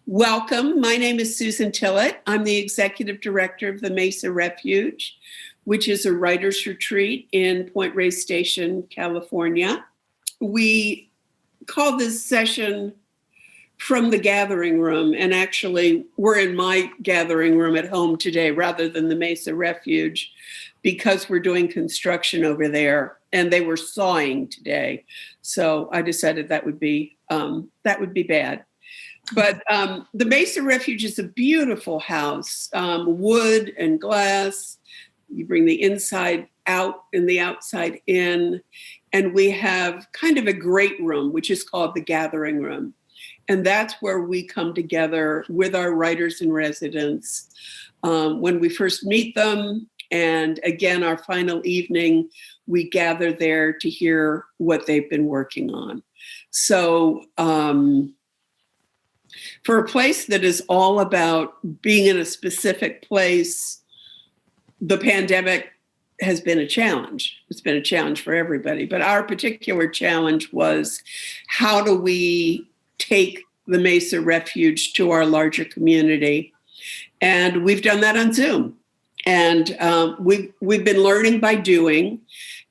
Welcome. My name is Susan Tillett. I'm the executive director of the Mesa Refuge, which is a writer's retreat in Point Reyes Station, California. We call this session From the Gathering Room, and actually we're in my gathering room at home today rather than the Mesa Refuge because we're doing construction over there and they were sawing today. So I decided that would be bad. But the Mesa Refuge is a beautiful house, wood and glass. You bring the inside out and the outside in. And we have kind of a great room, which is called the Gathering Room. And that's where we come together with our writers in residence when we first meet them. And again, our final evening, we gather there to hear what they've been working on. So for a place that is all about being in a specific place, the pandemic has been a challenge. It's been a challenge for everybody. But our particular challenge was, how do we take the Mesa Refuge to our larger community? And we've done that on Zoom. And we've been learning by doing.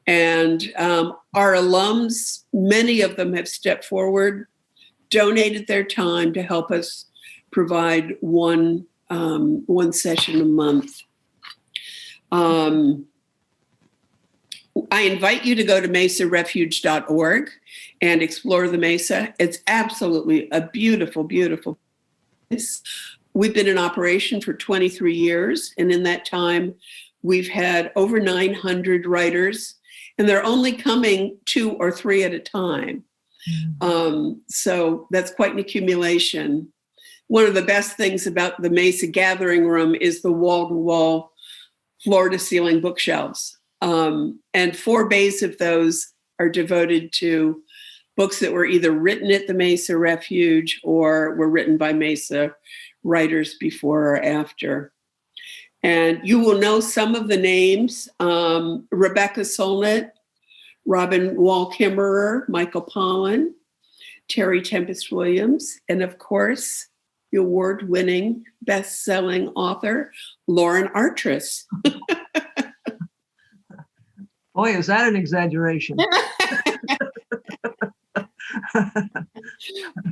And our alums, many of them have stepped forward, donated their time to help us provide one session a month. I invite you to go to mesarefuge.org and explore the Mesa. It's absolutely a beautiful, beautiful place. We've been in operation for 23 years, and in that time, we've had over 900 writers, and they're only coming 2 or 3 at a time. So that's quite an accumulation. One of the best things about the Mesa Gathering Room is the wall-to-wall, floor-to-ceiling bookshelves. And 4 bays of those are devoted to books that were either written at the Mesa Refuge or were written by Mesa writers before or after. And you will know some of the names: Rebecca Solnit, Robin Wall Kimmerer, Michael Pollan, Terry Tempest Williams, and of course, the award-winning, best-selling author, Lauren Artress. Boy, is that an exaggeration.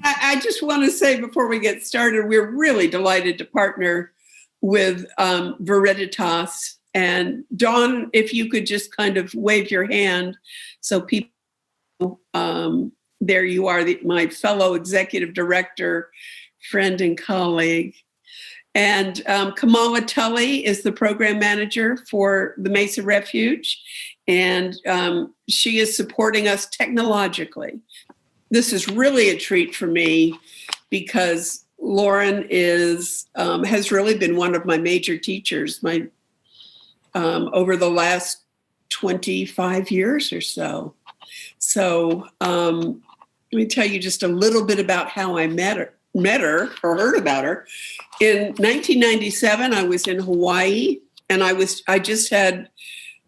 I just want to say before we get started, we're really delighted to partner with Veriditas. And Dawn, if you could just kind of wave your hand so people, there you are, my fellow executive director, friend and colleague. And Kamala Tully is the program manager for the Mesa Refuge, and she is supporting us technologically. This is really a treat for me because Lauren has really been one of my major teachers over the last 25 years or so. So let me tell you just a little bit about how I met her or heard about her. In 1997, I was in Hawaii, and I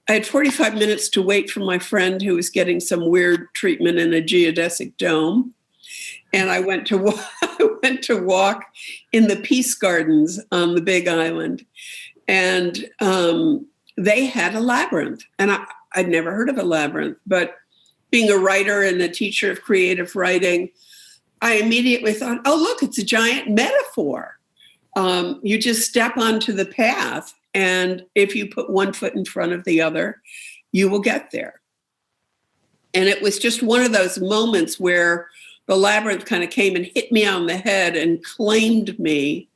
had 45 minutes to wait for my friend who was getting some weird treatment in a geodesic dome. And I went to walk in the Peace Gardens on the Big Island. And they had a labyrinth. And I'd never heard of a labyrinth, but being a writer and a teacher of creative writing, I immediately thought, oh, look, it's a giant metaphor. You just step onto the path, and if you put one foot in front of the other, you will get there. And it was just one of those moments where the labyrinth kind of came and hit me on the head and claimed me.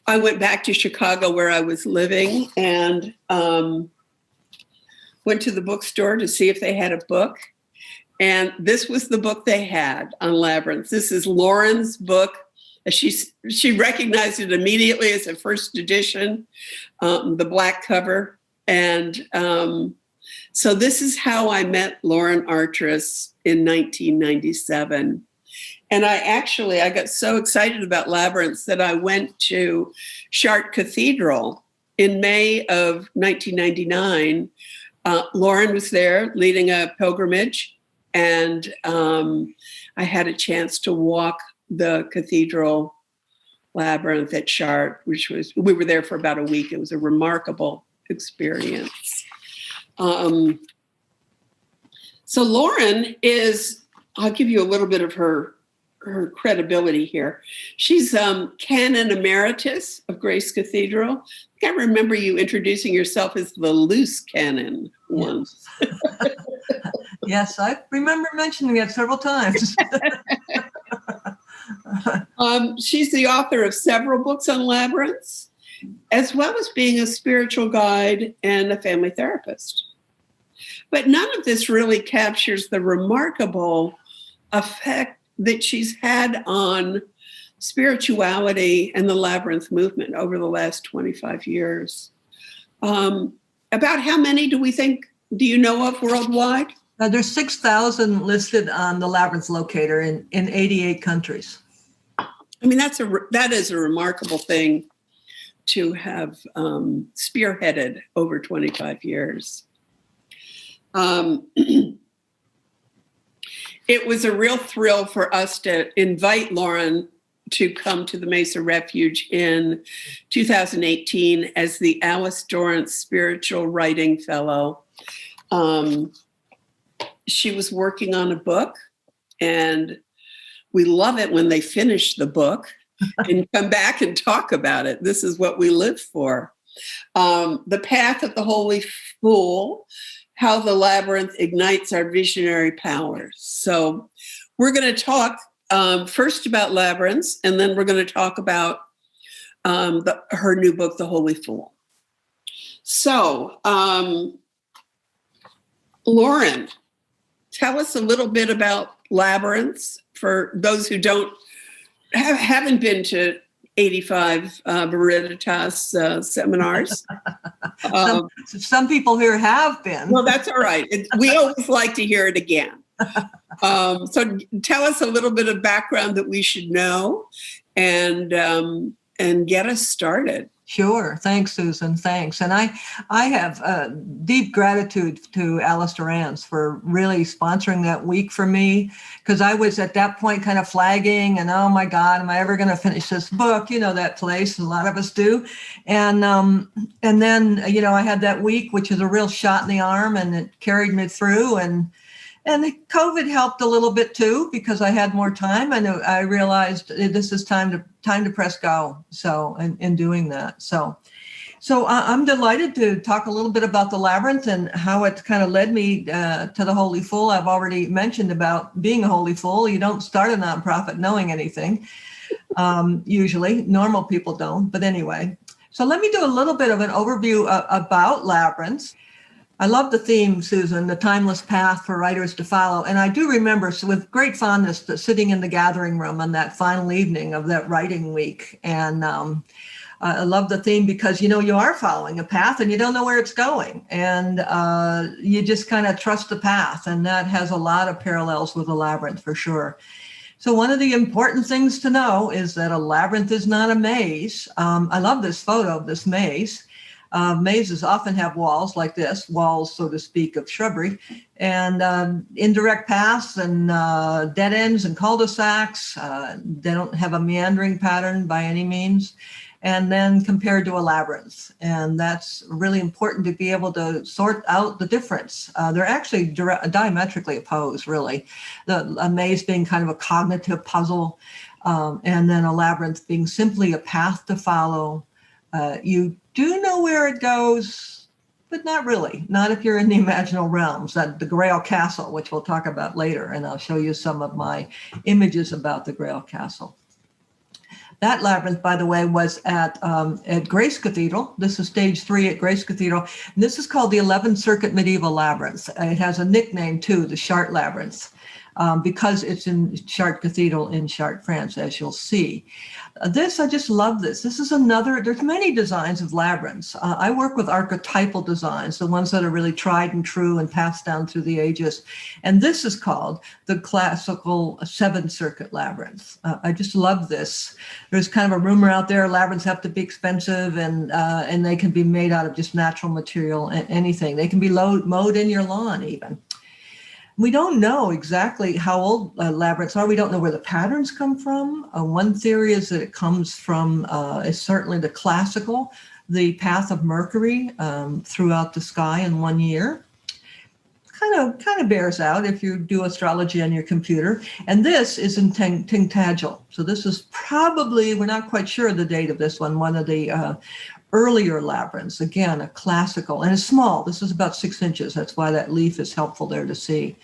I went back to Chicago where I was living and went to the bookstore to see if they had a book. And this was the book they had on labyrinths. This is Lauren's book. She recognized it immediately as a first edition, the black cover. And so this is how I met Lauren Artress in 1997. And I got so excited about labyrinths that I went to Chartres Cathedral in May of 1999. Lauren was there leading a pilgrimage, and I had a chance to walk the cathedral Labyrinth at Chart, we were there for about a week. It was a remarkable experience. So Lauren I'll give you a little bit of her credibility here. She's Canon Emeritus of Grace Cathedral. I remember you introducing yourself as the loose canon once. Yes, I remember mentioning it several times. She's the author of several books on labyrinths, as well as being a spiritual guide and a family therapist. But none of this really captures the remarkable effect that she's had on spirituality and the labyrinth movement over the last 25 years. About how many do you know of worldwide? There's 6,000 listed on the Labyrinth Locator in 88 countries. I mean, that is a remarkable thing to have spearheaded over 25 years. It was a real thrill for us to invite Lauren to come to the Mesa Refuge in 2018 as the Alice Dorrance Spiritual Writing Fellow. She was working on a book, and we love it when they finish the book and come back and talk about it. This is what we live for. The Path of the Holy Fool, How the Labyrinth Ignites Our Visionary Powers. So we're going to talk first about labyrinths, and then we're going to talk about her new book, The Holy Fool. So, Lauren, tell us a little bit about labyrinths for those who haven't been to 85 Veriditas seminars. Some people here have been. Well, that's all right. We always like to hear it again. So tell us a little bit of background that we should know and get us started. Sure. Thanks, Susan. Thanks. And I have deep gratitude to Alice Dorrance for really sponsoring that week for me, because I was at that point kind of flagging and, oh my God, am I ever going to finish this book? You know, that place, a lot of us do. And then, I had that week, which is a real shot in the arm, and it carried me through. And COVID helped a little bit too, because I had more time, and I realized this is time to press go. So, in doing that, so I'm delighted to talk a little bit about the labyrinth and how it kind of led me to the Holy Fool. I've already mentioned about being a Holy Fool. You don't start a nonprofit knowing anything. Usually, normal people don't. But anyway, so let me do a little bit of an overview about labyrinths. I love the theme, Susan, the timeless path for writers to follow. And I do remember with great fondness sitting in the gathering room on that final evening of that writing week. And I love the theme because, you are following a path and you don't know where it's going. And you just kind of trust the path. And that has a lot of parallels with a labyrinth for sure. So one of the important things to know is that a labyrinth is not a maze. I love this photo of this maze. Mazes often have walls like this, walls, so to speak, of shrubbery, and indirect paths and dead ends and cul-de-sacs. They don't have a meandering pattern by any means. And then compared to a labyrinth. And that's really important to be able to sort out the difference. They're actually diametrically opposed, really. A maze being kind of a cognitive puzzle, and then a labyrinth being simply a path to follow. You do know where it goes, but not really. Not if you're in the imaginal realms, the Grail Castle, which we'll talk about later. And I'll show you some of my images about the Grail Castle. That labyrinth, by the way, was at Grace Cathedral. This is stage 3 at Grace Cathedral. And this is called the 11th Circuit Medieval Labyrinth. It has a nickname, too, the Chartres Labyrinth, because it's in Chartres Cathedral in Chartres, France, as you'll see. I just love this. This is there's many designs of labyrinths. I work with archetypal designs, the ones that are really tried and true and passed down through the ages. And this is called the classical 7th Circuit Labyrinth. I just love this. There's kind of a rumor out there, labyrinths have to be expensive and they can be made out of just natural material, anything. They can be mowed in your lawn even. We don't know exactly how old labyrinths are. We don't know where the patterns come from. One theory is that it comes from, is certainly the classical, the path of Mercury throughout the sky in 1 year. Kind of bears out if you do astrology on your computer. And this is in Tintagel. So this is probably, we're not quite sure the date of this one of the earlier labyrinths. Again, a classical, and it's small. This is about 6 inches. That's why that leaf is helpful there to see.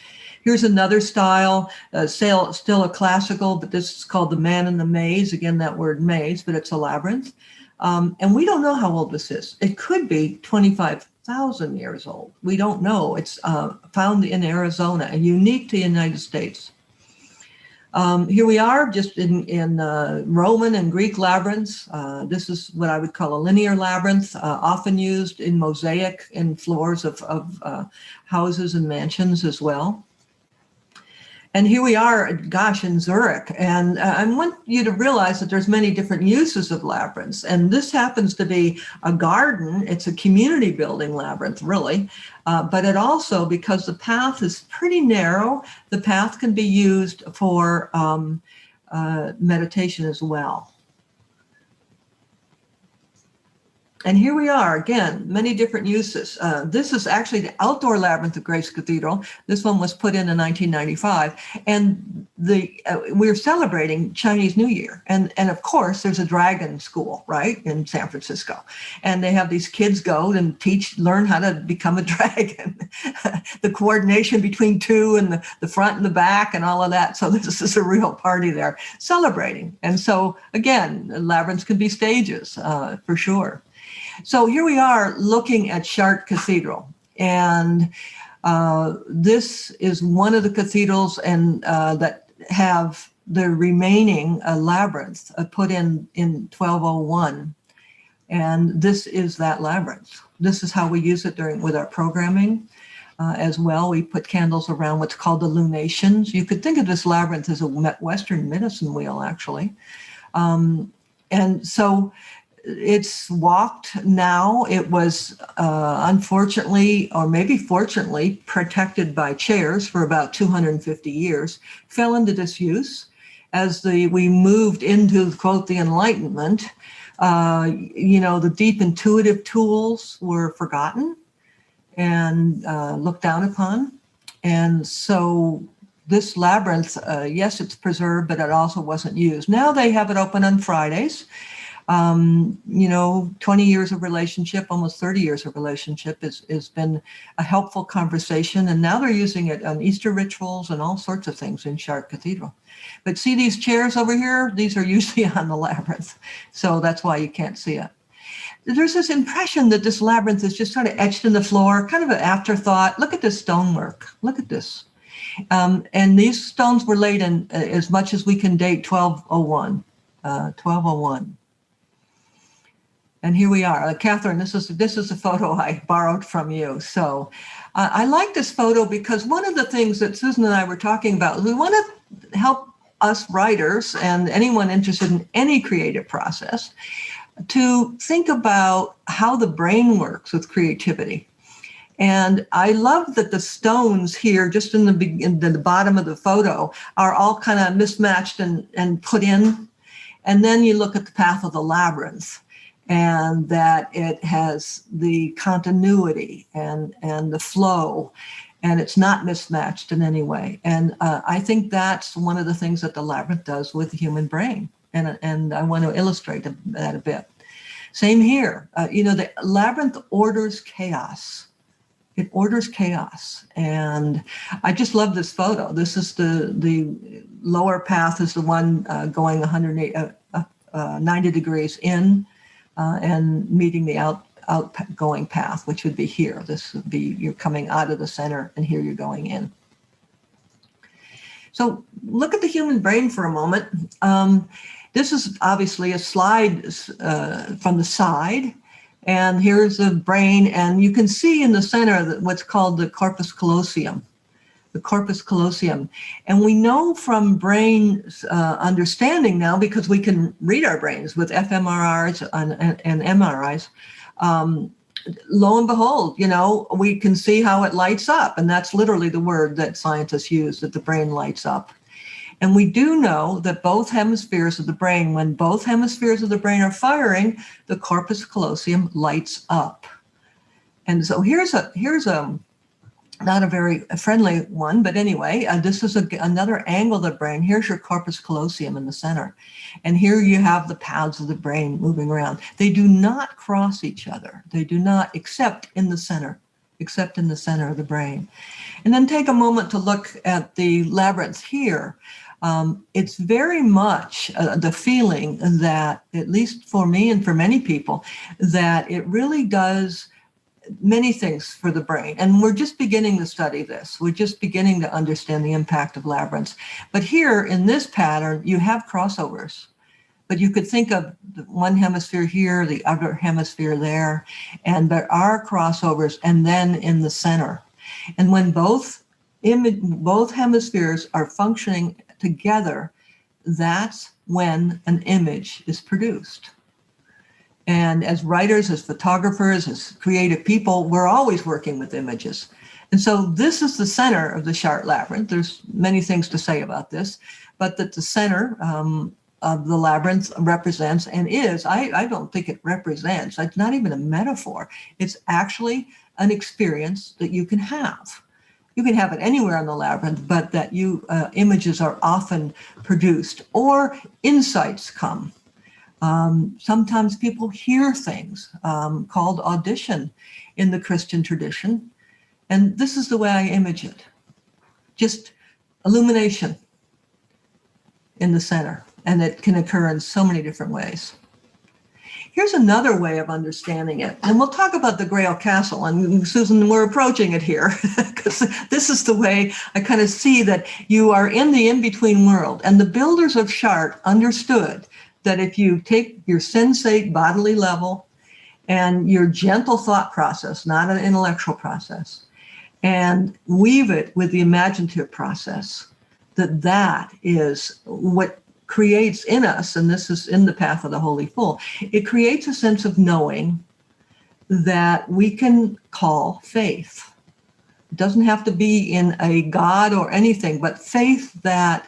Here's another style, still a classical, but this is called the Man in the Maze. Again, that word maze, but it's a labyrinth. And we don't know how old this is. It could be 25,000 years old. We don't know. It's found in Arizona and unique to the United States. Here we are just in Roman and Greek labyrinths. This is what I would call a linear labyrinth, often used in mosaic in floors of houses and mansions as well. And here we are, gosh, in Zurich. And I want you to realize that there's many different uses of labyrinths. And this happens to be a garden. It's a community building labyrinth, really. But it also, because the path is pretty narrow, the path can be used for meditation as well. And here we are, again, many different uses. This is actually the outdoor labyrinth of Grace Cathedral. This one was put in 1995. And we're celebrating Chinese New Year. And of course, there's a dragon school, right, in San Francisco. And they have these kids go and learn how to become a dragon. The coordination between two and the front and the back and all of that. So this is a real party there, celebrating. And so, again, labyrinths can be stages, for sure. So here we are looking at Chartres Cathedral, and this is one of the cathedrals and that have the remaining labyrinth put in 1201, and this is that labyrinth. This is how we use it with our programming as well. We put candles around what's called the lunations. You could think of this labyrinth as a Western medicine wheel, actually, and so. It's walked now. It was unfortunately, or maybe fortunately, protected by chairs for about 250 years, fell into disuse as we moved into, quote, the Enlightenment. The deep intuitive tools were forgotten and looked down upon. And so this labyrinth, yes, it's preserved, but it also wasn't used. Now they have it open on Fridays. 20 years of relationship, almost 30 years of relationship has been a helpful conversation. And now they're using it on Easter rituals and all sorts of things in Chartres Cathedral. But see these chairs over here? These are usually on the labyrinth. So that's why you can't see it. There's this impression that this labyrinth is just sort of etched in the floor, kind of an afterthought. Look at this stonework. Look at this. And these stones were laid in as much as we can date 1201. 1201. And here we are. Catherine, this is a photo I borrowed from you. So I like this photo because one of the things that Susan and I were talking about is we want to help us writers and anyone interested in any creative process to think about how the brain works with creativity. And I love that the stones here, just in the bottom of the photo, are all kind of mismatched and put in. And then you look at the path of the labyrinth, and that it has the continuity and the flow, and it's not mismatched in any way. And I think that's one of the things that the labyrinth does with the human brain. And I want to illustrate that a bit. Same here. The labyrinth orders chaos. It orders chaos. And I just love this photo. This is the lower path is the one going 90 degrees in, and meeting the outgoing path, which would be here. This would be, you're coming out of the center, and here you're going in. So look at the human brain for a moment. This is obviously a slide from the side, and here's the brain, and you can see in the center what's called the corpus callosum. The corpus callosum. And we know from brain understanding now, because we can read our brains with fMRIs and MRIs, lo and behold, we can see how it lights up. And that's literally the word that scientists use, that the brain lights up. And we do know that both hemispheres of the brain, when both hemispheres of the brain are firing, the corpus callosum lights up. And so here's a not a very friendly one, but anyway, this is another angle of the brain. Here's your corpus callosum in the center. And here you have the paths of the brain moving around. They do not cross each other. They do not, except in the center of the brain. And then take a moment to look at the labyrinth here. It's very much the feeling that, at least for me and for many people, that it really does many things for the brain. And we're just beginning to study this. We're just beginning to understand the impact of labyrinths. But here in this pattern, you have crossovers. But you could think of one hemisphere here, the other hemisphere there, and there are crossovers, and then in the center. And when both hemispheres are functioning together, that's when an image is produced. And as writers, as photographers, as creative people, we're always working with images. And so this is the center of the Chart labyrinth. There's many things to say about this, but that the center of the labyrinth represents and is, I don't think it represents, it's not even a metaphor. It's actually an experience that you can have. You can have it anywhere on the labyrinth, but that images are often produced or insights come. Sometimes people hear things called audition in the Christian tradition. And this is the way I image it. Just illumination in the center. And it can occur in so many different ways. Here's another way of understanding it. And we'll talk about the Grail Castle. And Susan, we're approaching it here because this is the way I kind of see that you are in the in-between world. And the builders of Chart understood that if you take your sensate bodily level and your gentle thought process, not an intellectual process, and weave it with the imaginative process, that is what creates in us, and this is in the path of the Holy Fool, it creates a sense of knowing that we can call faith. It doesn't have to be in a God or anything, but faith that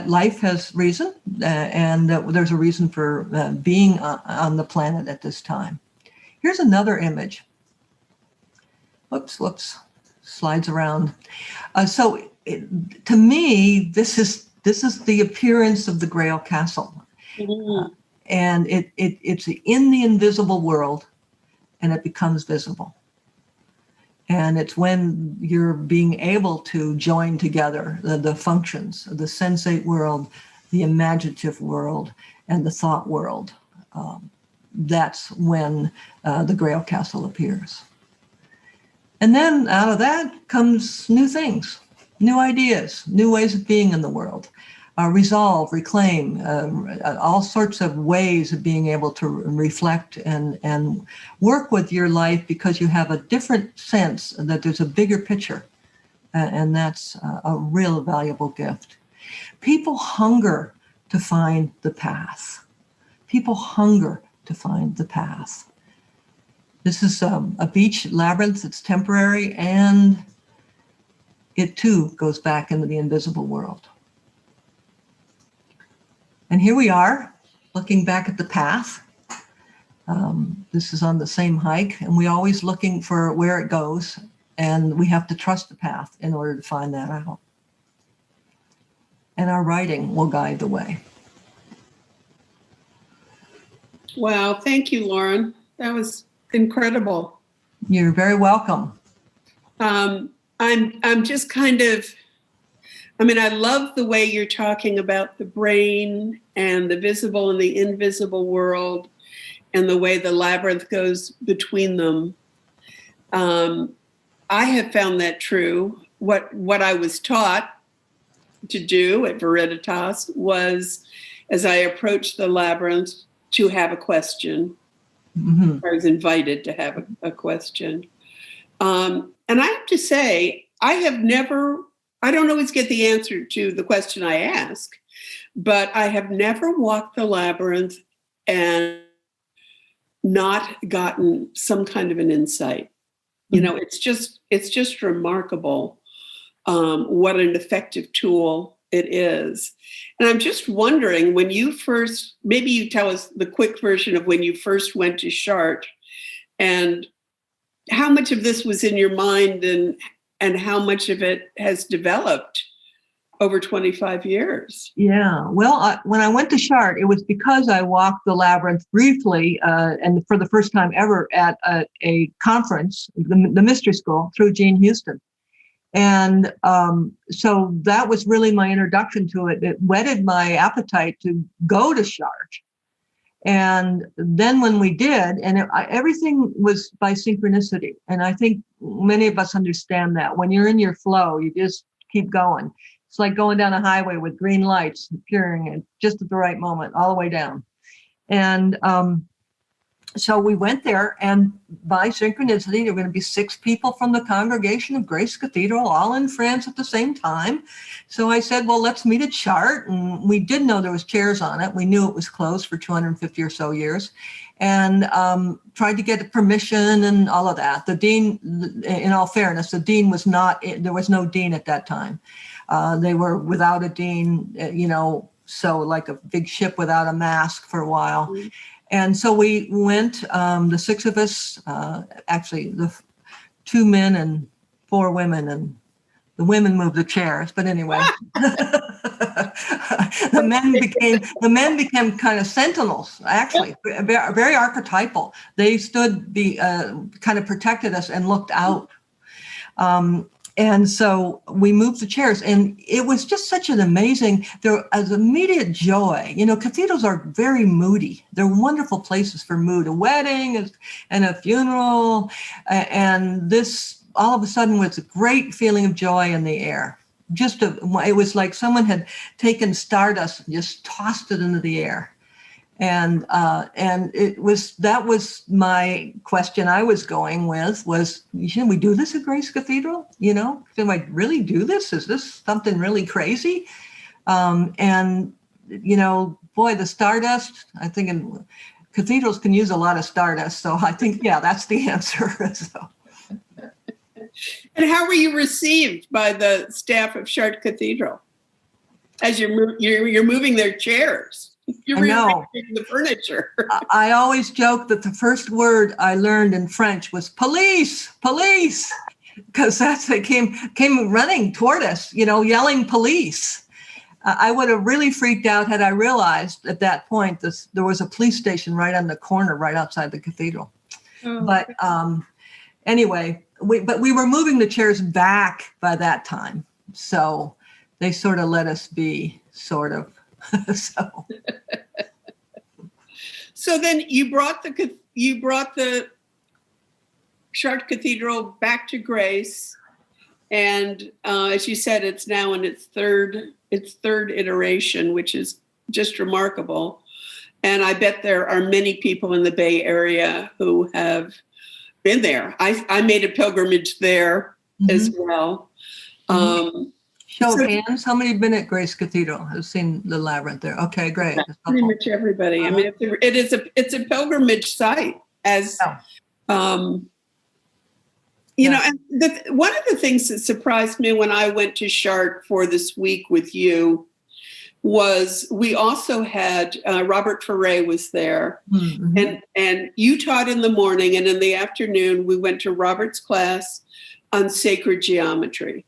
life has reason and that there's a reason for being on the planet at this time. Here's another image. Whoops, slides around. To me, this is the appearance of the Grail Castle. Mm-hmm. And it's in the invisible world and it becomes visible. And it's when you're being able to join together the functions of the sensate world, the imaginative world, and the thought world. That's when the Grail Castle appears. And then out of that comes new things, new ideas, new ways of being in the world. Resolve, reclaim, all sorts of ways of being able to reflect and work with your life because you have a different sense that there's a bigger picture. And that's a real valuable gift. People hunger to find the path. People hunger to find the path. This is a beach labyrinth. It's temporary, and it too goes back into the invisible world. And here we are, looking back at the path. This is on the same hike, and we're always looking for where it goes, and we have to trust the path in order to find that out. And our writing will guide the way. Wow, thank you, Lauren. That was incredible. You're very welcome. I'm just kind of, I love the way you're talking about the brain and the visible and the invisible world and the way the labyrinth goes between them. I have found that true. What I was taught to do at Veriditas was, as I approached the labyrinth, to have a question. Mm-hmm. I was invited to have a question. And I have to say, I don't always get the answer to the question I ask, but I have never walked the labyrinth and not gotten some kind of an insight. You know, it's just remarkable what an effective tool it is. And I'm just wondering, when you first, maybe you tell us the quick version of when you first went to Chartres, and how much of this was in your mind, and how much of it has developed over 25 years. Yeah. Well, when I went to Chartres, it was because I walked the labyrinth briefly and for the first time ever at a conference, the Mystery School, through Jean Houston. And so that was really my introduction to it. It whetted my appetite to go to Chartres. And then when we did, and everything was by synchronicity. And I think many of us understand that. When you're in your flow, you just keep going. It's like going down a highway with green lights appearing at just at the right moment, all the way down. And so we went there, and by synchronicity, there were going to be 6 people from the congregation of Grace Cathedral, all in France at the same time. So I said, well, let's meet at Chartres. And we did know there was chairs on it. We knew it was closed for 250 or so years, and tried to get permission and all of that. The dean, in all fairness, the dean was not, there was no dean at that time. They were without a dean, so like a big ship without a mast for a while. Mm-hmm. And so we went, the 6 of us, actually the 2 men and 4 women, and the women moved the chairs. But anyway, the men became kind of sentinels, actually, very archetypal. They stood, kind of protected us and looked out. And so we moved the chairs, and it was just such an amazing, there was immediate joy. Cathedrals are very moody. They're wonderful places for mood, a wedding and a funeral. And this all of a sudden was a great feeling of joy in the air. It was like someone had taken stardust and just tossed it into the air. And that was my question I was going with was, should we do this at Grace Cathedral? Can I really do this? Is this something really crazy? Boy, the stardust, I think cathedrals can use a lot of stardust. So I think, yeah, that's the answer. So. And how were you received by the staff of Chartres Cathedral as you're moving their chairs? You're rearranging the furniture. I always joke that the first word I learned in French was police, because they came running toward us, yelling police. I would have really freaked out had I realized at that point there was a police station right on the corner, right outside the cathedral. Oh. But anyway, we were moving the chairs back by that time, so they sort of let us be, sort of. So then you brought the Chartres Cathedral back to Grace, and as you said, it's now in its third iteration, which is just remarkable. And I bet there are many people in the Bay Area who have been there. I made a pilgrimage there as well. Show of hands. How many have been at Grace Cathedral? Have seen the labyrinth there? Okay, great. Pretty much everybody. I mean, it's a pilgrimage site, as and one of the things that surprised me when I went to Chartres for this week with you was we also had Robert Ferre was there, and you taught in the morning, and in the afternoon we went to Robert's class on sacred geometry.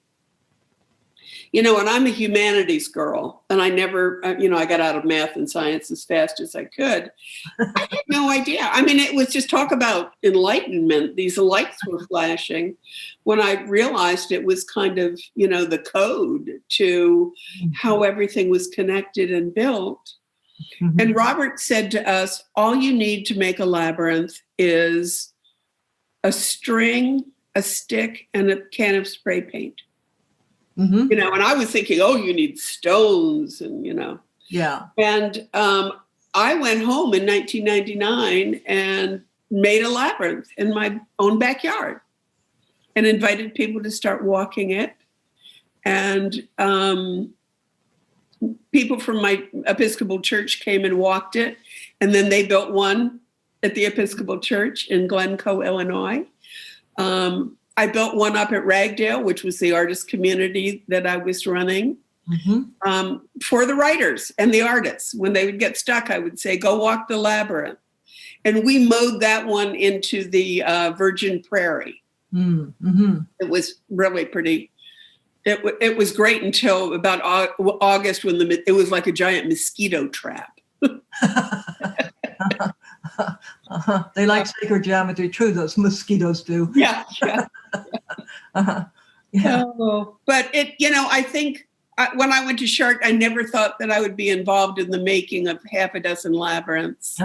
And I'm a humanities girl, and I never, I got out of math and science as fast as I could. I had no idea. I mean, it was just talk about enlightenment. These lights were flashing when I realized it was kind of, the code to how everything was connected and built. Mm-hmm. And Robert said to us, all you need to make a labyrinth is a string, a stick, and a can of spray paint. Mm-hmm. And I was thinking, you need stones and, Yeah. And I went home in 1999 and made a labyrinth in my own backyard and invited people to start walking it. And people from my Episcopal church came and walked it. And then they built one at the Episcopal Church in Glencoe, Illinois. I built one up at Ragdale, which was the artist community that I was running, for the writers and the artists. When they would get stuck, I would say, go walk the labyrinth. And we mowed that one into the virgin prairie. It was really pretty. It was great until about August when it was like a giant mosquito trap. They like sacred geometry. True, those mosquitoes do. Yeah. But I think when I went to Shark, I never thought that I would be involved in the making of half a dozen labyrinths.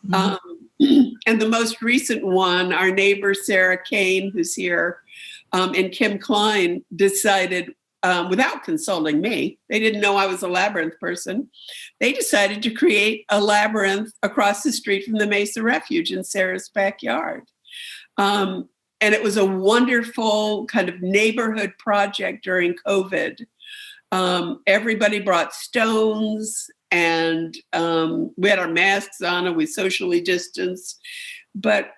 And the most recent one, our neighbor Sarah Kane, who's here, and Kim Klein decided, without consulting me, they didn't know I was a labyrinth person. They decided to create a labyrinth across the street from the Mesa Refuge in Sarah's backyard. And it was a wonderful kind of neighborhood project during COVID. Everybody brought stones, and we had our masks on and we socially distanced. But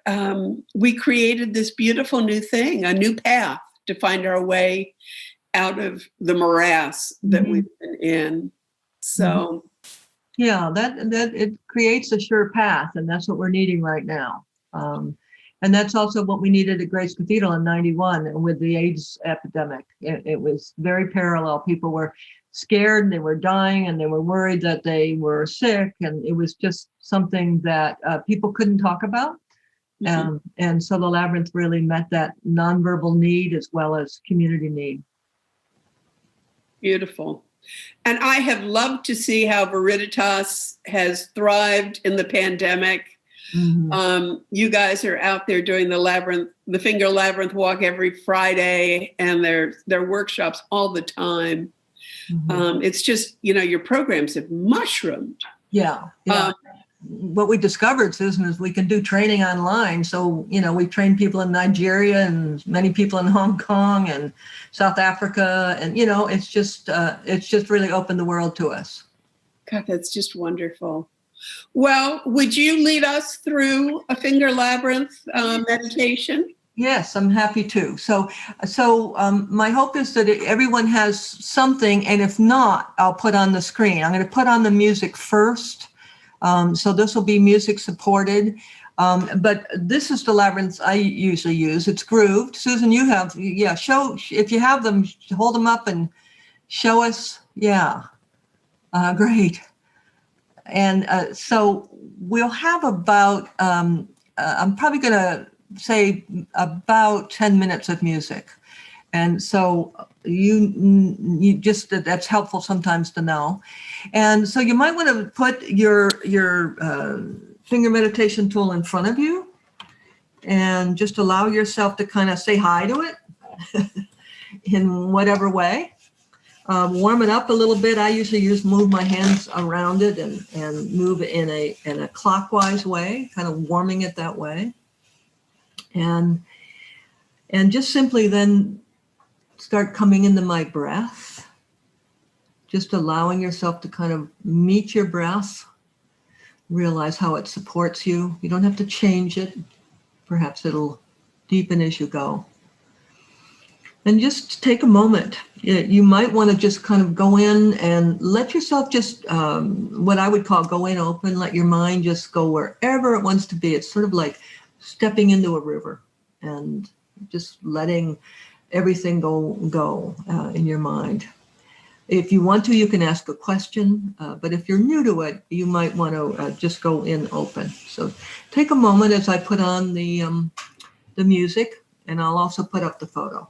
we created this beautiful new thing, a new path to find our way out of the morass that we've been in. So, yeah, that it creates a sure path, and that's what we're needing right now. And that's also what we needed at Grace Cathedral in '91 with the AIDS epidemic. It was very parallel. People were scared, they were dying, and they were worried that they were sick, and it was just something that people couldn't talk about. And so the labyrinth really met that nonverbal need as well as community need. Beautiful. And I have loved to see how Veriditas has thrived in the pandemic. You guys are out there doing the Finger Labyrinth walk every Friday, and their workshops all the time. It's just, your programs have mushroomed. Yeah. What we discovered, Susan, is we can do training online. So, we train people in Nigeria and many people in Hong Kong and South Africa. And, it's just really opened the world to us. God, that's just wonderful. Well, would you lead us through a Finger Labyrinth meditation? Yes, I'm happy to. So my hope is that everyone has something. And if not, I'll put on the screen. I'm going to put on the music first. So this will be music supported. But this is the labyrinth I usually use. It's grooved. Susan, you have, show, if you have them, hold them up and show us. Yeah, great. And so we'll have about, I'm probably going to say about 10 minutes of music. And so you just, that's helpful sometimes to know. And so you might want to put your finger meditation tool in front of you and just allow yourself to kind of say hi to it in whatever way. Warm it up a little bit. I usually move my hands around it and move it in a clockwise way, kind of warming it that way. And just simply then start coming into my breath, just allowing yourself to kind of meet your breath, realize how it supports you. You don't have to change it. Perhaps it'll deepen as you go. And just take a moment. You might want to just kind of go in and let yourself just, what I would call go in open, let your mind just go wherever it wants to be. It's sort of like stepping into a river and just letting everything go in your mind. If you want to, you can ask a question, but if you're new to it, you might want to just go in open. So take a moment as I put on the music, and I'll also put up the photo.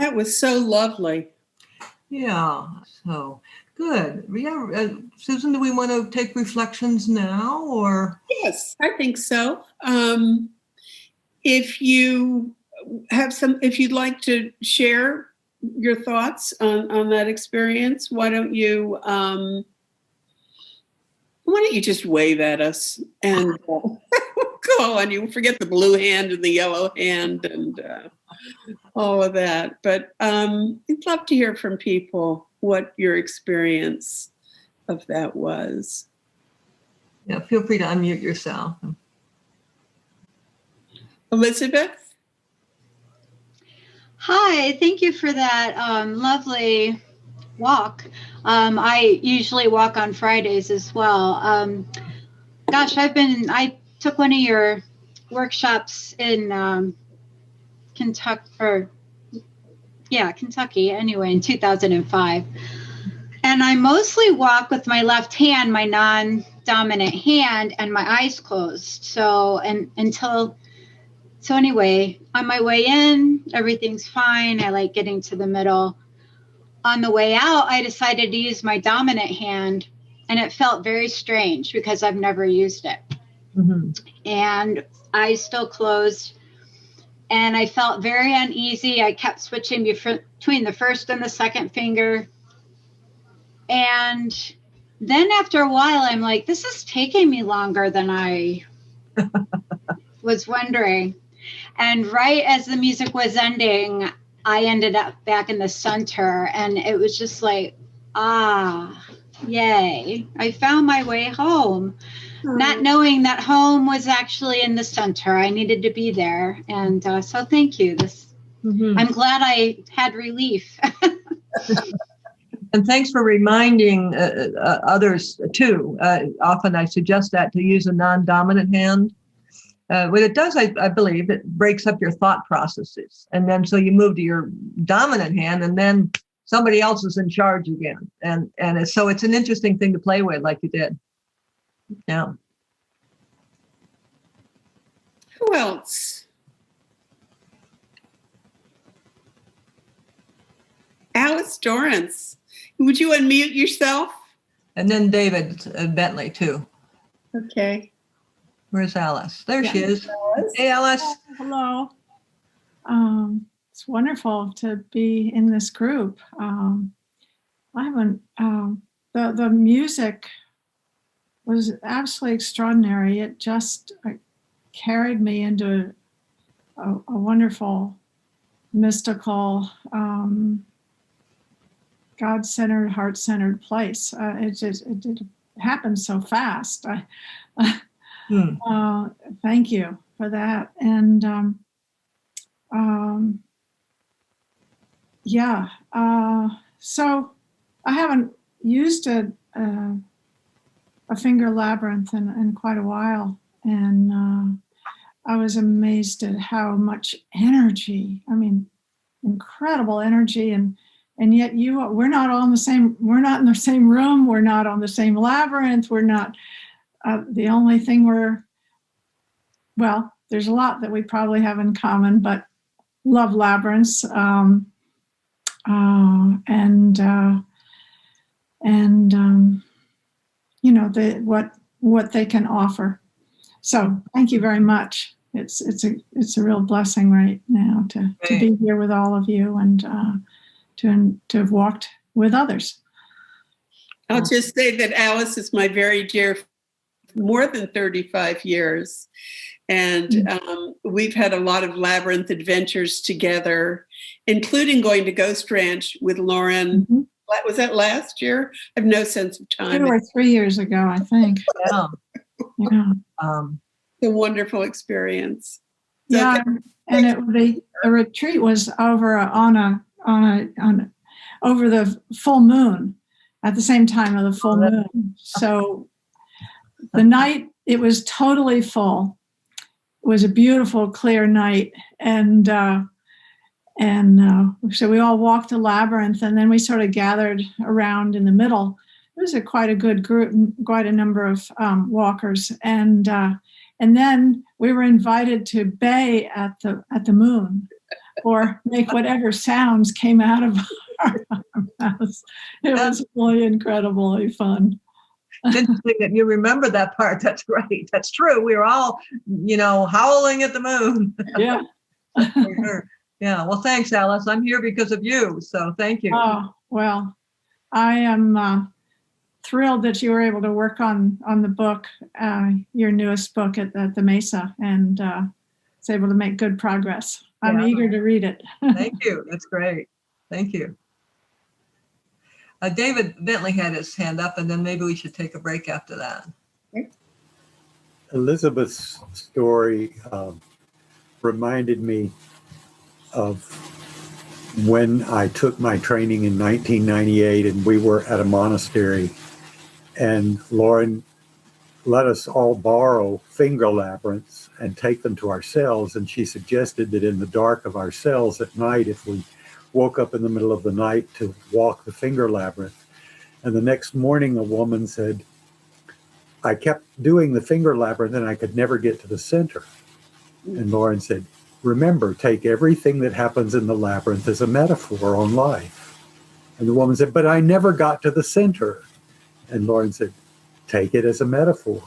That was so lovely. Yeah. So good. Yeah. Susan, do we want to take reflections now, or? Yes, I think so. If you if you'd like to share your thoughts on that experience, why don't you just wave at us and we'll call on you. Forget the blue hand and the yellow hand and all of that. But I'd love to hear from people what your experience of that was. Yeah, feel free to unmute yourself. Elizabeth? Hi, thank you for that lovely walk. I usually walk on Fridays as well. Gosh, I took one of your workshops in Kentucky, anyway, in 2005. And I mostly walk with my left hand, my non-dominant hand, and my eyes closed. So anyway, on my way in, everything's fine. I like getting to the middle. On the way out, I decided to use my dominant hand, and it felt very strange because I've never used it. Mm-hmm. And eyes still closed, and I felt very uneasy. I kept switching between the first and the second finger. And then after a while, I'm like, this is taking me longer than I was wondering. And right as the music was ending, I ended up back in the center, and it was just like, yay. I found my way home, not knowing that home was actually in the center. I needed to be there. And so thank you. I'm glad I had relief. And thanks for reminding others too. Often I suggest that to use a non-dominant hand. What it does, I believe, it breaks up your thought processes. And then so you move to your dominant hand, and then somebody else is in charge again. And so it's an interesting thing to play with, like you did. Yeah. Who else? Alice Dorrance. Would you unmute yourself? And then David Bentley, too. Okay. Where's Alice? There she is. Alice. Hey, Alice. Hello. It's wonderful to be in this group. I haven't, the music was absolutely extraordinary. It just carried me into a wonderful, mystical, God-centered, heart-centered place. It happened so fast. Thank you for that. And so I haven't used a finger labyrinth in quite a while, and I was amazed at how much energy. I mean, incredible energy, and yet we're not in the same room. We're not on the same labyrinth. We're not. The only thing there's a lot that we probably have in common, but love labyrinths, what they can offer. So thank you very much. It's a real blessing right now to be here with all of you and to have walked with others. I'll just say that Alice is my very dear, more than 35 years. And we've had a lot of labyrinth adventures together, including going to Ghost Ranch with Lauren. Mm-hmm. Was that last year? I have no sense of time. 2 or 3 years ago, I think. Yeah. A wonderful experience. Yeah, and the retreat was over over the full moon, at the same time of the full moon. So the night it was totally full. It was a beautiful, clear night, and so we all walked the labyrinth, and then we sort of gathered around in the middle. It was quite a good group, quite a number of walkers, and then we were invited to bay at the moon, or make whatever sounds came out of our mouths. It was really incredibly fun. It's interesting that you remember that part. That's great. That's true. We were all, howling at the moon. Yeah. For sure. Yeah. Well, thanks, Alice. I'm here because of you. So thank you. Oh, well, I am thrilled that you were able to work on the book, your newest book at the Mesa, and was able to make good progress. I'm eager to read it. Thank you. That's great. Thank you. David Bentley had his hand up, and then maybe we should take a break after that. Elizabeth's story reminded me of when I took my training in 1998, and we were at a monastery, and Lauren let us all borrow finger labyrinths and take them to our cells. And she suggested that in the dark of our cells at night, if we woke up in the middle of the night, to walk the finger labyrinth. And the next morning, a woman said, I kept doing the finger labyrinth and I could never get to the center. And Lauren said, remember, take everything that happens in the labyrinth as a metaphor on life. And the woman said, but I never got to the center. And Lauren said, take it as a metaphor.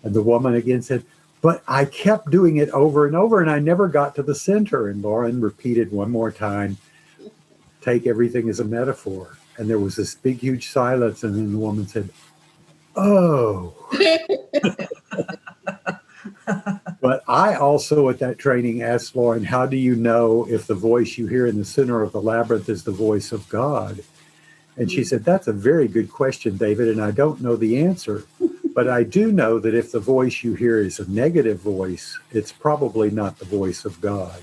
And the woman again said, but I kept doing it over and over and I never got to the center. And Lauren repeated one more time, take everything as a metaphor. And there was this big, huge silence. And then the woman said, oh. But I also at that training asked Lauren, how do you know if the voice you hear in the center of the labyrinth is the voice of God? And she said, that's a very good question, David, and I don't know the answer. But I do know that if the voice you hear is a negative voice, it's probably not the voice of God.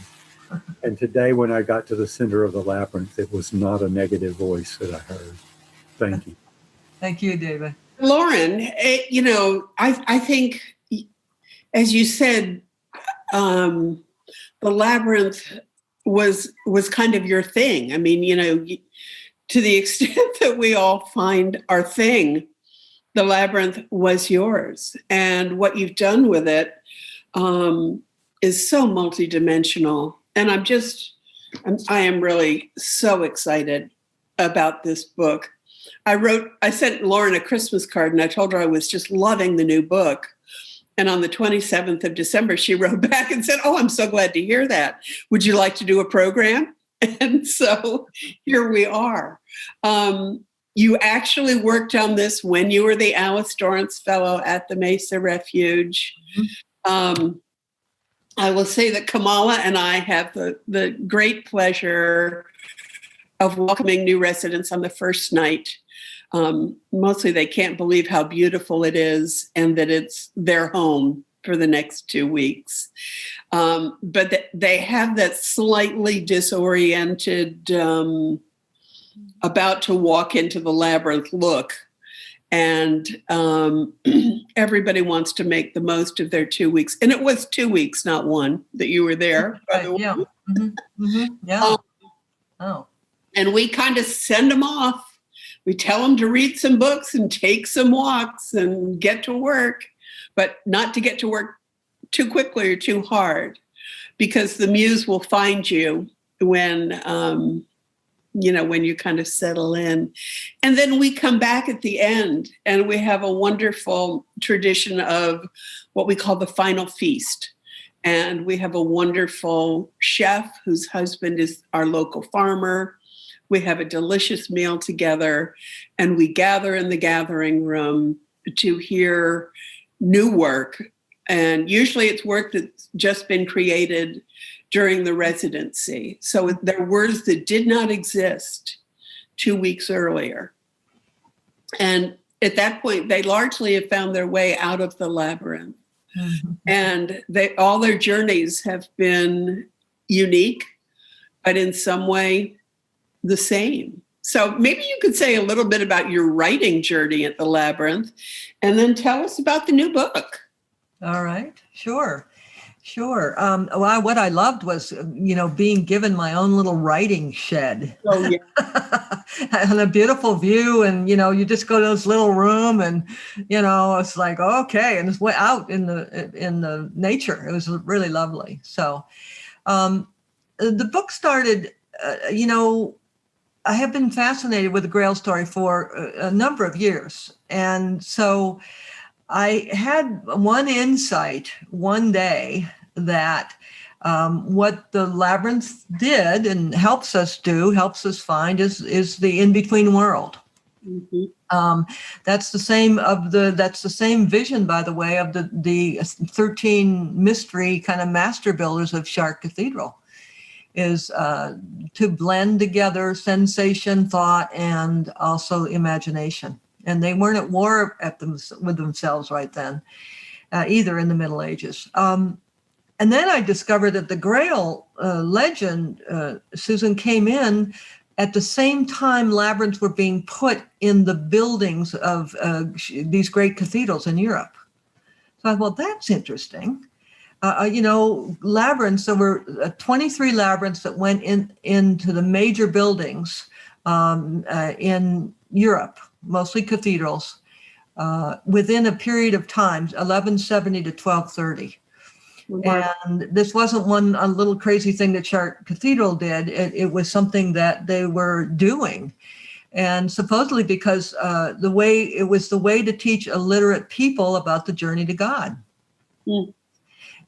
And today when I got to the center of the labyrinth, it was not a negative voice that I heard. Thank you. Thank you, David. Lauren, I think, as you said, the labyrinth was kind of your thing. I mean, to the extent that we all find our thing, the labyrinth was yours. And what you've done with it is so multidimensional. And I am really so excited about this book. I sent Lauren a Christmas card and I told her I was just loving the new book. And on the 27th of December, she wrote back and said, oh, I'm so glad to hear that. Would you like to do a program? And so here we are. You actually worked on this when you were the Alice Dorrance Fellow at the Mesa Refuge. Mm-hmm. I will say that Kamala and I have the great pleasure of welcoming new residents on the first night. Mostly they can't believe how beautiful it is and that it's their home for the next 2 weeks. But they have that slightly disoriented, about to walk into the labyrinth look. And everybody wants to make the most of their 2 weeks. And it was 2 weeks, not one, that you were there. Right, yeah. Mm-hmm. Mm-hmm. Yeah. And we kind of send them off. We tell them to read some books and take some walks and get to work, but not to get to work too quickly or too hard, because the muse will find you when you kind of settle in. And then we come back at the end and we have a wonderful tradition of what we call the final feast. And we have a wonderful chef whose husband is our local farmer. We have a delicious meal together and we gather in the gathering room to hear new work. And usually it's work that's just been created during the residency. So they're words that did not exist 2 weeks earlier. And at that point, they largely have found their way out of the labyrinth. Mm-hmm. And all their journeys have been unique, but in some way the same. So maybe you could say a little bit about your writing journey at the labyrinth and then tell us about the new book. All right, sure. Well, what I loved was, being given my own little writing shed. Oh, yeah. And a beautiful view. And, you just go to this little room and, it's like, okay. And it's way out in the nature. It was really lovely. So the book started, I have been fascinated with the Grail story for a number of years. And so I had one insight one day that what the labyrinth did and helps us find is the in-between world. Mm-hmm. That's the same vision, by the way, of the 13 mystery kind of master builders of Chartres Cathedral, is to blend together sensation, thought, and also imagination. And they weren't at war with themselves right then, either in the Middle Ages. And then I discovered that the Grail legend, Susan, came in at the same time labyrinths were being put in the buildings of these great cathedrals in Europe. So I thought, well, that's interesting. Labyrinths, there were 23 labyrinths that went into the major buildings in Europe, mostly cathedrals, within a period of time, 1170 to 1230. Wow. And this wasn't a little crazy thing that Chartres Cathedral did. It was something that they were doing. And supposedly because it was the way to teach illiterate people about the journey to God. Mm.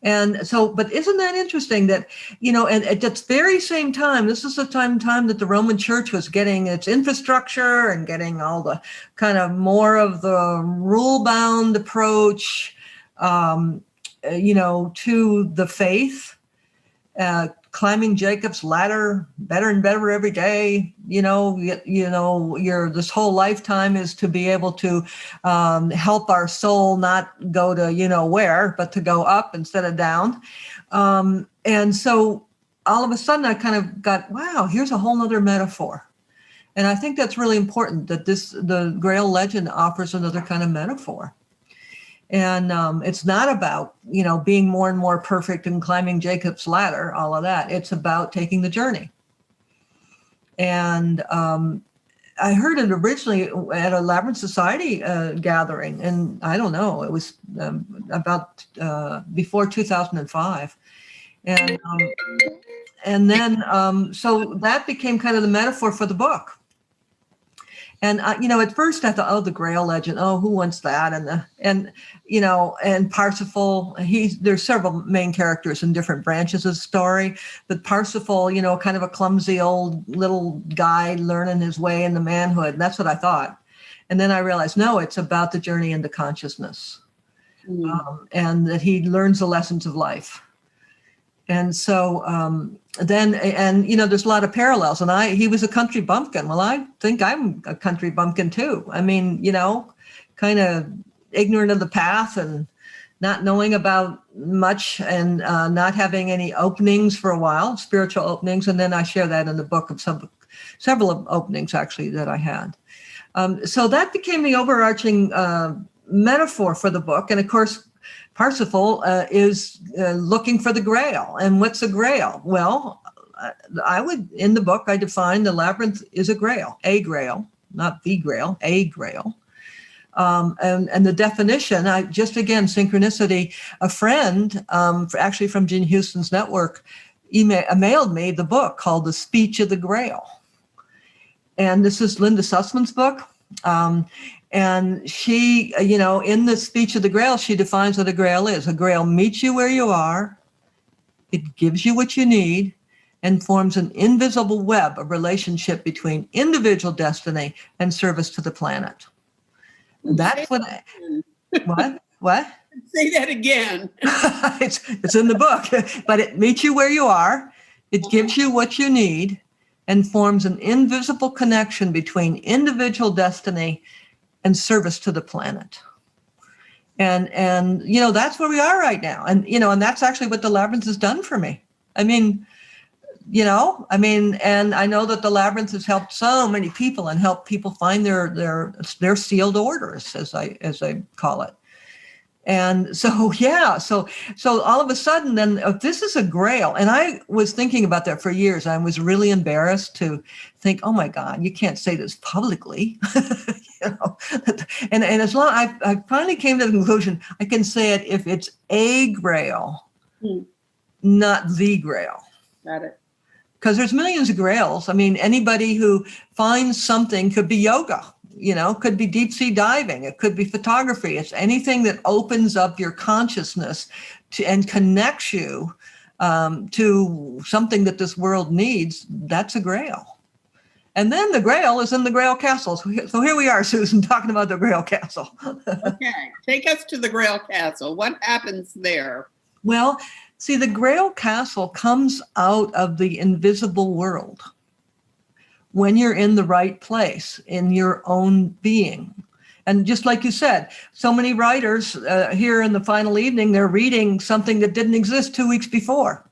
And so, but isn't that interesting that, and at that very same time, this is the time that the Roman Church was getting its infrastructure and getting all the kind of more of the rule-bound approach, to the faith, climbing Jacob's ladder better and better every day. Your this whole lifetime is to be able to help our soul not go to where, but to go up instead of down. And so all of a sudden I kind of got, wow, here's a whole nother metaphor. And I think that's really important that the Grail legend offers another kind of metaphor. And it's not about, being more and more perfect and climbing Jacob's ladder, all of that. It's about taking the journey. And I heard it originally at a Labyrinth Society gathering. And I don't know, it was about before 2005. And then, so that became kind of the metaphor for the book. And, at first I thought, the Grail legend, who wants that? And Parsifal, there's several main characters in different branches of the story, but Parsifal, kind of a clumsy old little guy learning his way into manhood. And that's what I thought. And then I realized, no, it's about the journey into consciousness, and that he learns the lessons of life. And so there's a lot of parallels. And he was a country bumpkin. Well, I think I'm a country bumpkin too. I mean, kind of ignorant of the path and not knowing about much and not having any openings for a while, spiritual openings. And then I share that in the book of several openings actually that I had. So that became the overarching metaphor for the book. And of course, Parsifal is looking for the Grail. And what's a Grail? Well, in the book, I define the labyrinth is a Grail, not the Grail, a Grail. And the definition, synchronicity, a friend, actually from Gene Houston's network, mailed me the book called The Speech of the Grail. And this is Linda Sussman's book. And she, in the Speech of the Grail, she defines what a Grail is. A Grail meets you where you are. It gives you what you need and forms an invisible web of relationship between individual destiny and service to the planet. That's what what? Say that again. It's in the book, but it meets you where you are. It gives you what you need and forms an invisible connection between individual destiny and service to the planet. And that's where we are right now. And, and that's actually what the Labyrinth has done for me. And I know that the Labyrinth has helped so many people and helped people find their sealed orders, as I call it. And so, so all of a sudden then, this is a Grail. And I was thinking about that for years. I was really embarrassed to think, oh my God, you can't say this publicly. And as long I finally came to the conclusion, I can say it if it's a Grail, not the Grail. Got it. because there's millions of grails. I mean, anybody who finds something, could be yoga, could be deep sea diving. It could be photography. It's anything that opens up your consciousness and connects you to something that this world needs. That's a grail. And then the Grail is in the Grail Castle. So here we are, Susan, talking about the Grail Castle. Okay, take us to the Grail Castle. What happens there? Well, see, the Grail Castle comes out of the invisible world when you're in the right place, in your own being. And just like you said, so many writers here in the final evening, they're reading something that didn't exist 2 weeks before.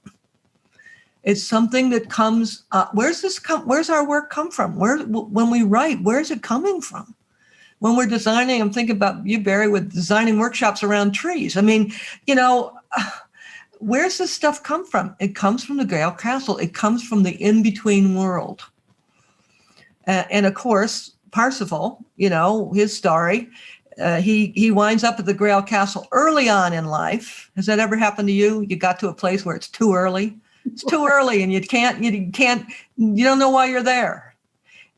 It's something that comes. Where's our work come from? When we write, where's it coming from? When we're designing, I'm thinking about you, Barry, with designing workshops around trees. I mean, where's this stuff come from? It comes from the Grail Castle. It comes from the in-between world. And of course, Parsifal, his story, he winds up at the Grail Castle early on in life. Has that ever happened to you? You got to a place where it's too early. It's too early and you don't know why you're there.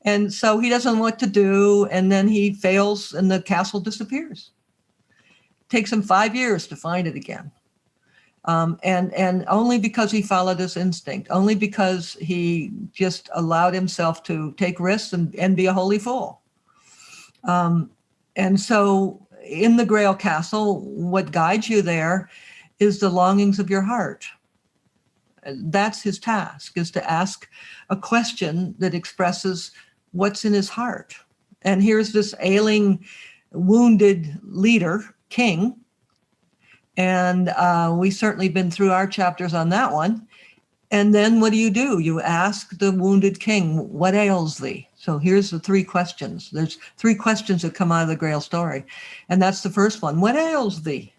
And so he doesn't know what to do. And then he fails and the castle disappears. It takes him 5 years to find it again. And only because he followed his instinct, only because he just allowed himself to take risks and be a holy fool. And so in the Grail Castle, what guides you there is the longings of your heart. That's his task, is to ask a question that expresses what's in his heart. And here's this ailing, wounded leader, king. And we've certainly been through our chapters on that one. And then what do? You ask the wounded king, what ails thee? So here's the 3 questions. There's 3 questions that come out of the Grail story. And that's the first one. What ails thee?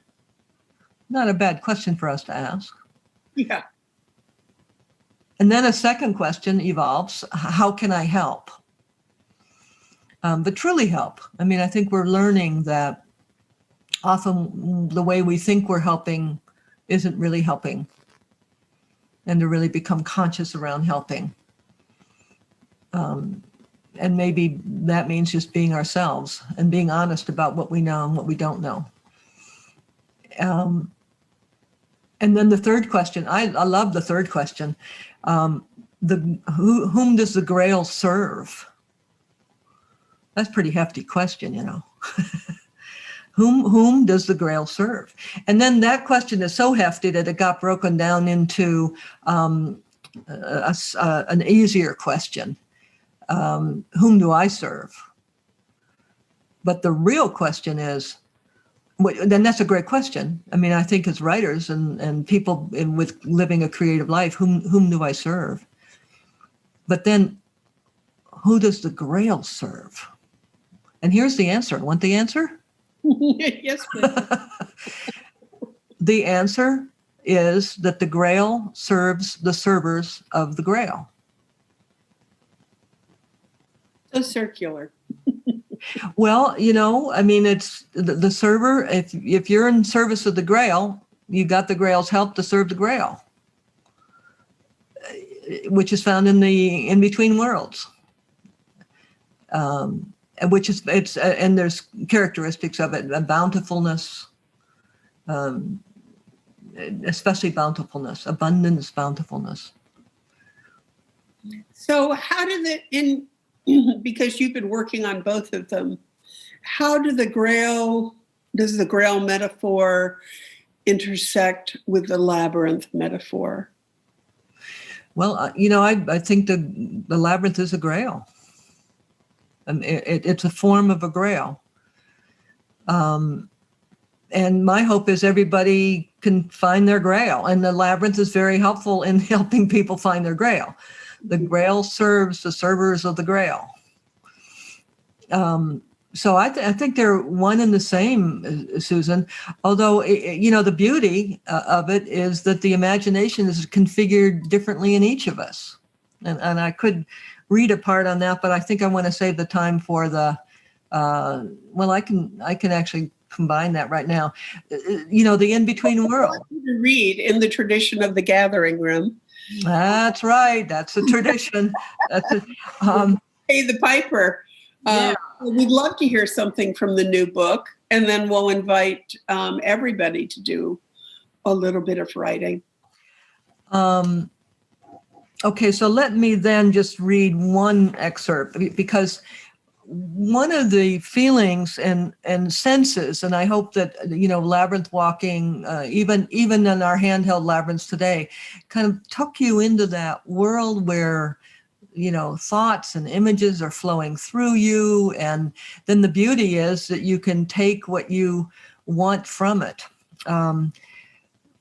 Not a bad question for us to ask. Yeah. And then a second question evolves, how can I help? But truly help. I mean, I think we're learning that often the way we think we're helping isn't really helping, and to really become conscious around helping. And maybe that means just being ourselves and being honest about what we know and what we don't know. And then the third question, I love the third question. Whom does the Grail serve? That's a pretty hefty question, Whom does the Grail serve? And then that question is so hefty that it got broken down into an easier question. Whom do I serve? But the real question is, then that's a great question. I mean, I think as writers and people with living a creative life, whom do I serve? But then, who does the Grail serve? And here's the answer. Want the answer? Yes, please. The answer is that the Grail serves the servers of the Grail. So circular. Well, I mean, it's the server. If you're in service of the Grail, you got the Grail's help to serve the Grail, which is found in the in-between worlds. And there's characteristics of it, bountifulness, especially bountifulness, abundance, bountifulness. So how did because you've been working on both of them, how does the Grail metaphor intersect with the labyrinth metaphor? Well, I think the labyrinth is a Grail. It's a form of a Grail. And my hope is everybody can find their Grail. And the labyrinth is very helpful in helping people find their Grail. The Grail serves the servers of the Grail. So I think they're one and the same, Susan. Although, the beauty of it is that the imagination is configured differently in each of us. And I could read a part on that, but I think I want to save the time for the, I can actually combine that right now. The in-between world. I want you to read in the tradition of the gathering room. That's right. That's a tradition. Pay the piper. Yeah. We'd love to hear something from the new book, and then we'll invite everybody to do a little bit of writing. Okay, so let me then just read one excerpt, because one of the feelings and senses, and I hope that, labyrinth walking, even in our handheld labyrinths today, kind of took you into that world where, thoughts and images are flowing through you. And then the beauty is that you can take what you want from it.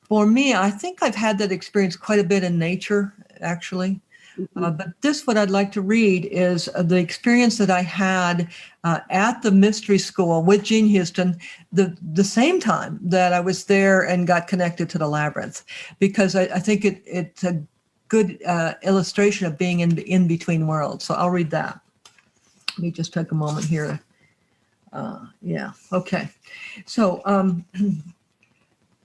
For me, I think I've had that experience quite a bit in nature, actually. But what I'd like to read is the experience that I had at the mystery school with Jean Houston, the same time that I was there and got connected to the labyrinth, because I think it's a good illustration of being in between worlds. So I'll read that. Let me just take a moment here. Okay. So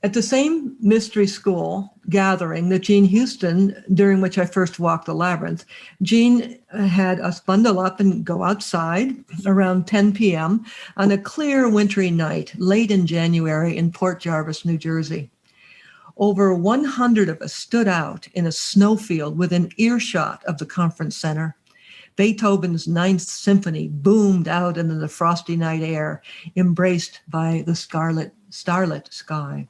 at the same mystery school gathering that Jean Houston, during which I first walked the labyrinth, Jean had us bundle up and go outside around 10 p.m. on a clear wintry night, late in January in Port Jarvis, New Jersey. Over 100 of us stood out in a snowfield within earshot of the conference center. Beethoven's Ninth Symphony boomed out into the frosty night air, embraced by the starlit sky.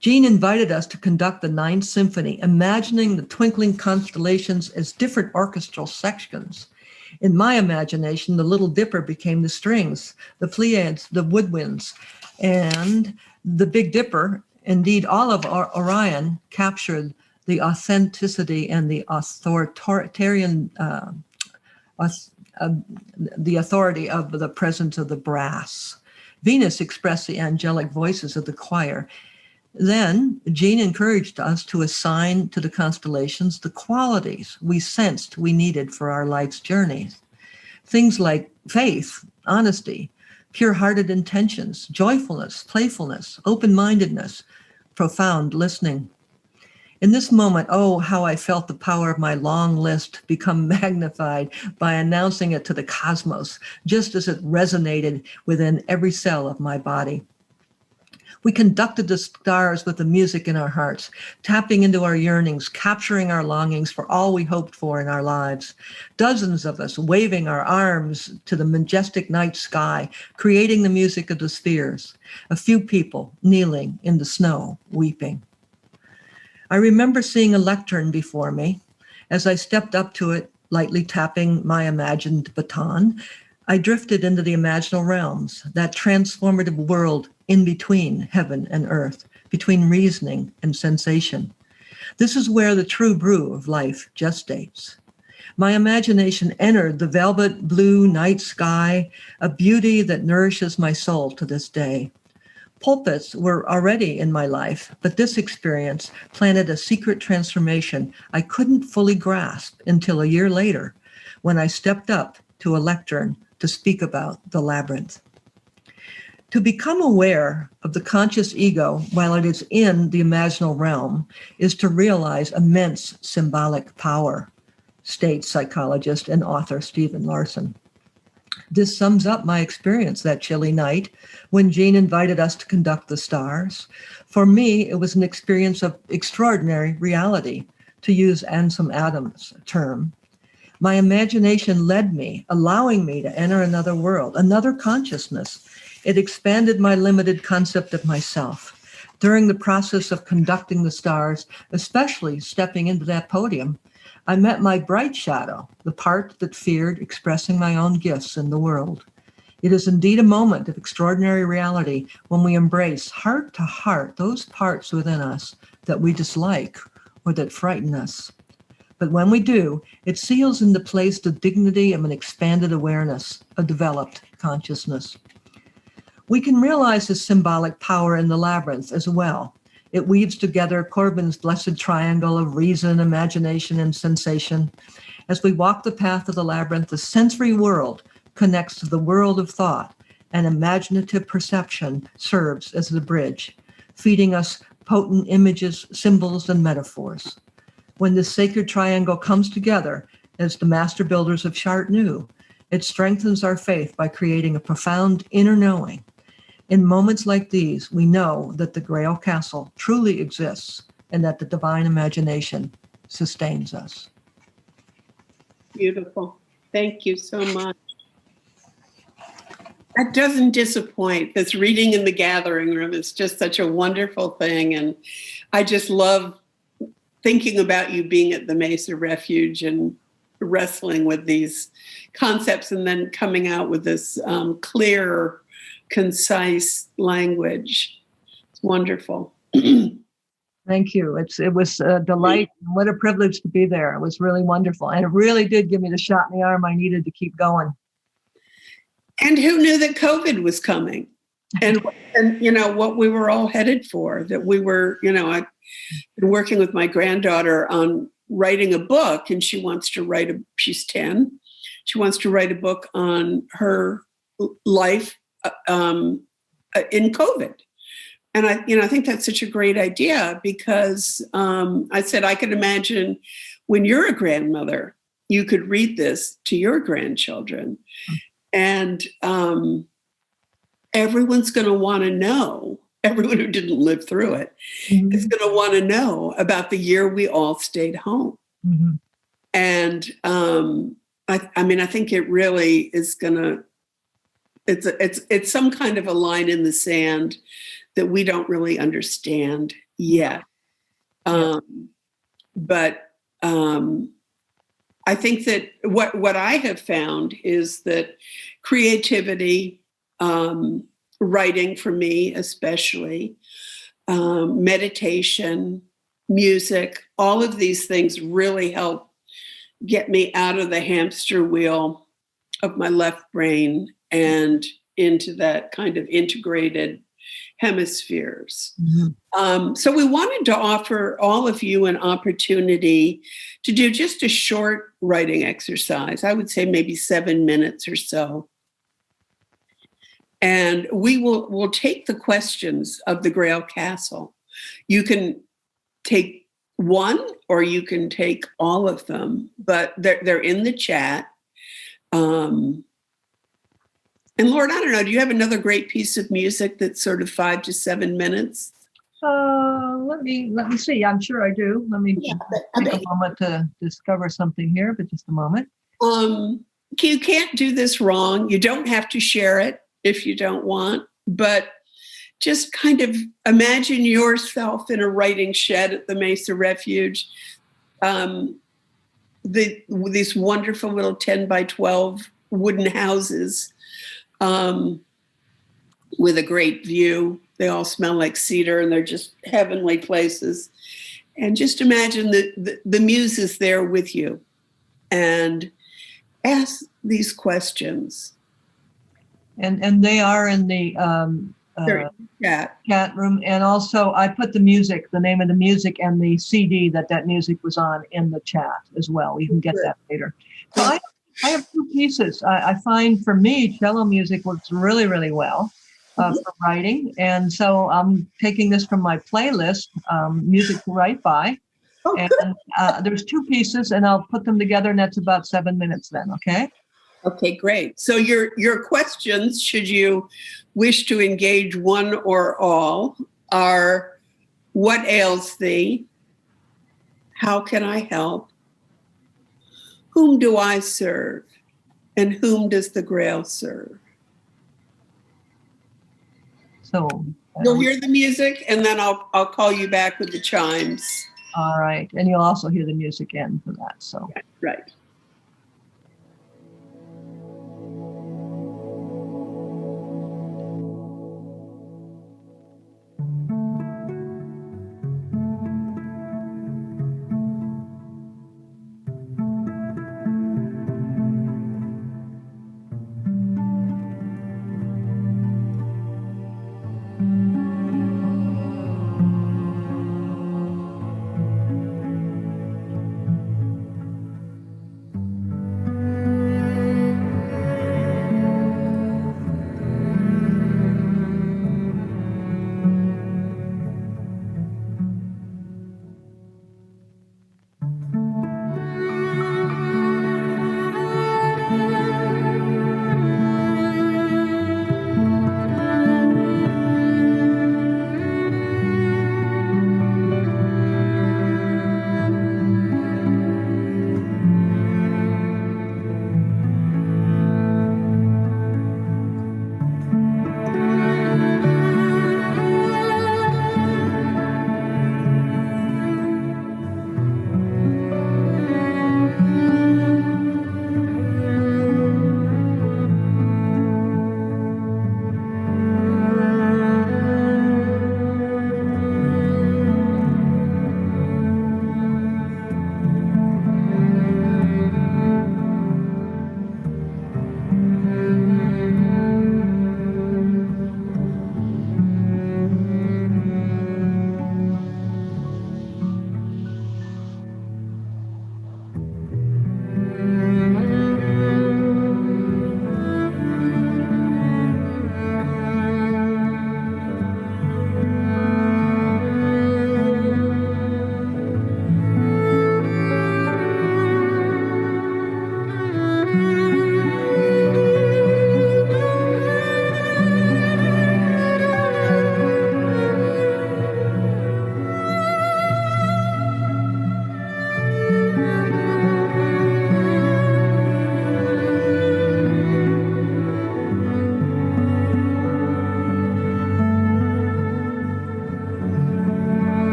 Jean invited us to conduct the Ninth Symphony, imagining the twinkling constellations as different orchestral sections. In my imagination, the Little Dipper became the strings, the Pleiades, the woodwinds, and the Big Dipper, indeed all of Orion, captured the authenticity and the authoritarian, the authority of the presence of the brass. Venus expressed the angelic voices of the choir. Then Jean encouraged us to assign to the constellations the qualities we sensed we needed for our life's journeys. Things like faith, honesty, pure-hearted intentions, joyfulness, playfulness, open-mindedness, profound listening. In this moment, oh, how I felt the power of my long list become magnified by announcing it to the cosmos, just as it resonated within every cell of my body. We conducted the stars with the music in our hearts, tapping into our yearnings, capturing our longings for all we hoped for in our lives. Dozens of us waving our arms to the majestic night sky, creating the music of the spheres. A few people kneeling in the snow, weeping. I remember seeing a lectern before me. As I stepped up to it, lightly tapping my imagined baton, I drifted into the imaginal realms, that transformative world in between heaven and earth, between reasoning and sensation. This is where the true brew of life gestates. My imagination entered the velvet blue night sky, a beauty that nourishes my soul to this day. Pulpits were already in my life, but this experience planted a secret transformation I couldn't fully grasp until a year later, when I stepped up to a lectern to speak about the labyrinth. To become aware of the conscious ego while it is in the imaginal realm is to realize immense symbolic power, states psychologist and author Stephen Larson. This sums up my experience that chilly night when Jean invited us to conduct the stars. For me, it was an experience of extraordinary reality, to use Ansel Adams' term. My imagination led me, allowing me to enter another world, another consciousness. It expanded my limited concept of myself. During the process of conducting the stars, especially stepping into that podium, I met my bright shadow, the part that feared expressing my own gifts in the world. It is indeed a moment of extraordinary reality when we embrace heart to heart those parts within us that we dislike or that frighten us. But when we do, it seals into place the dignity of an expanded awareness, a developed consciousness. We can realize this symbolic power in the labyrinth as well. It weaves together Corbin's blessed triangle of reason, imagination, and sensation. As we walk the path of the labyrinth, the sensory world connects to the world of thought, and imaginative perception serves as the bridge, feeding us potent images, symbols, and metaphors. When this sacred triangle comes together, as the master builders of Chart knew, it strengthens our faith by creating a profound inner knowing. In moments like these, we know that the Grail Castle truly exists and that the divine imagination sustains us. Beautiful. Thank you so much. That doesn't disappoint. This reading in the gathering room is just such a wonderful thing. And I just love thinking about you being at the Mesa Refuge and wrestling with these concepts and then coming out with this clear, concise language. It's wonderful. Thank you. It was a delight. What a privilege to be there. It was really wonderful. And it really did give me the shot in the arm I needed to keep going. And who knew that COVID was coming? And you know, what we were all headed for, that we were, you know, I've been working with my granddaughter on writing a book, and she wants to write she's 10. She wants to write a book on her life in COVID. And I think that's such a great idea, because I said, I could imagine when you're a grandmother, you could read this to your grandchildren. And everyone's going to want to know, everyone who didn't live through it is going to want to know about the year we all stayed home. Mm-hmm. And I think it really is going to, it's some kind of a line in the sand that we don't really understand yet. But I think that what I have found is that creativity, writing for me especially, meditation, music, all of these things really help get me out of the hamster wheel of my left brain and into that kind of integrated hemispheres. Mm-hmm. So we wanted to offer all of you an opportunity to do just a short writing exercise. I would say maybe 7 minutes or so. And we'll take the questions of the Grail Castle. You can take one or you can take all of them, but they're in the chat. And Lauren, I don't know, do you have another great piece of music that's sort of 5 to 7 minutes? Let me see. I'm sure I do. Let me take a moment to discover something here, but just a moment. You can't do this wrong. You don't have to share it if you don't want, but just kind of imagine yourself in a writing shed at the Mesa Refuge. These wonderful little 10 by 12 wooden houses with a great view. They all smell like cedar and they're just heavenly places. And just imagine the muse is there with you and ask these questions. And they are in the chat room. And also I put the music, the name of the music and the CD that music was on in the chat as well. You can get that later. So I have 2 pieces. I find for me, cello music works really, really well for writing. And so I'm taking this from my playlist, Music to Write By. Oh, and there's 2 pieces and I'll put them together and that's about 7 minutes then, okay? Okay, great. So your questions, should you wish to engage one or all, are: what ails thee? How can I help? Whom do I serve? And whom does the Grail serve? So you'll hear the music and then I'll call you back with the chimes. All right. And you'll also hear the music end for that. So right.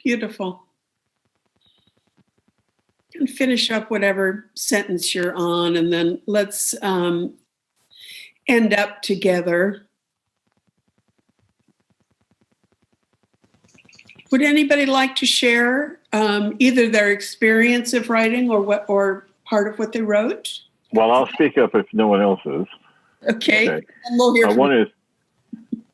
Beautiful. And finish up whatever sentence you're on, and then let's end up together. Would anybody like to share either their experience of writing or part of what they wrote? Well, I'll speak up if no one else is. Okay. And we'll hear from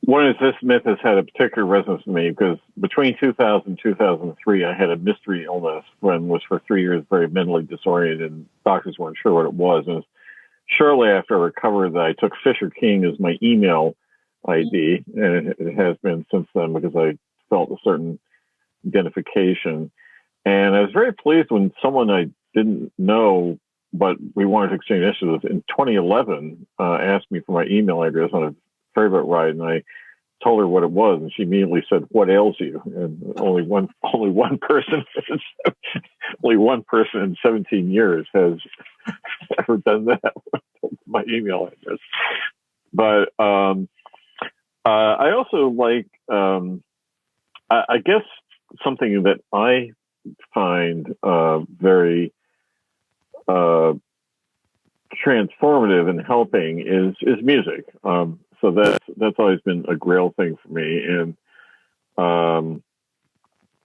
one is this myth has had a particular resonance with me because between 2000 and 2003, I had a mystery illness and was for 3 years very mentally disoriented, and doctors weren't sure what it was. And shortly after I recovered, I took Fisher King as my email ID, and it has been since then because I felt a certain identification. And I was very pleased when someone I didn't know, but we wanted to exchange messages in 2011, asked me for my email address on a favorite ride, and I told her what it was, and she immediately said, "What ails you?" And only one person in 17 years has ever done that with my email address. But I also like, I guess something that I find very transformative and helping is music. So that's always been a Grail thing for me. And,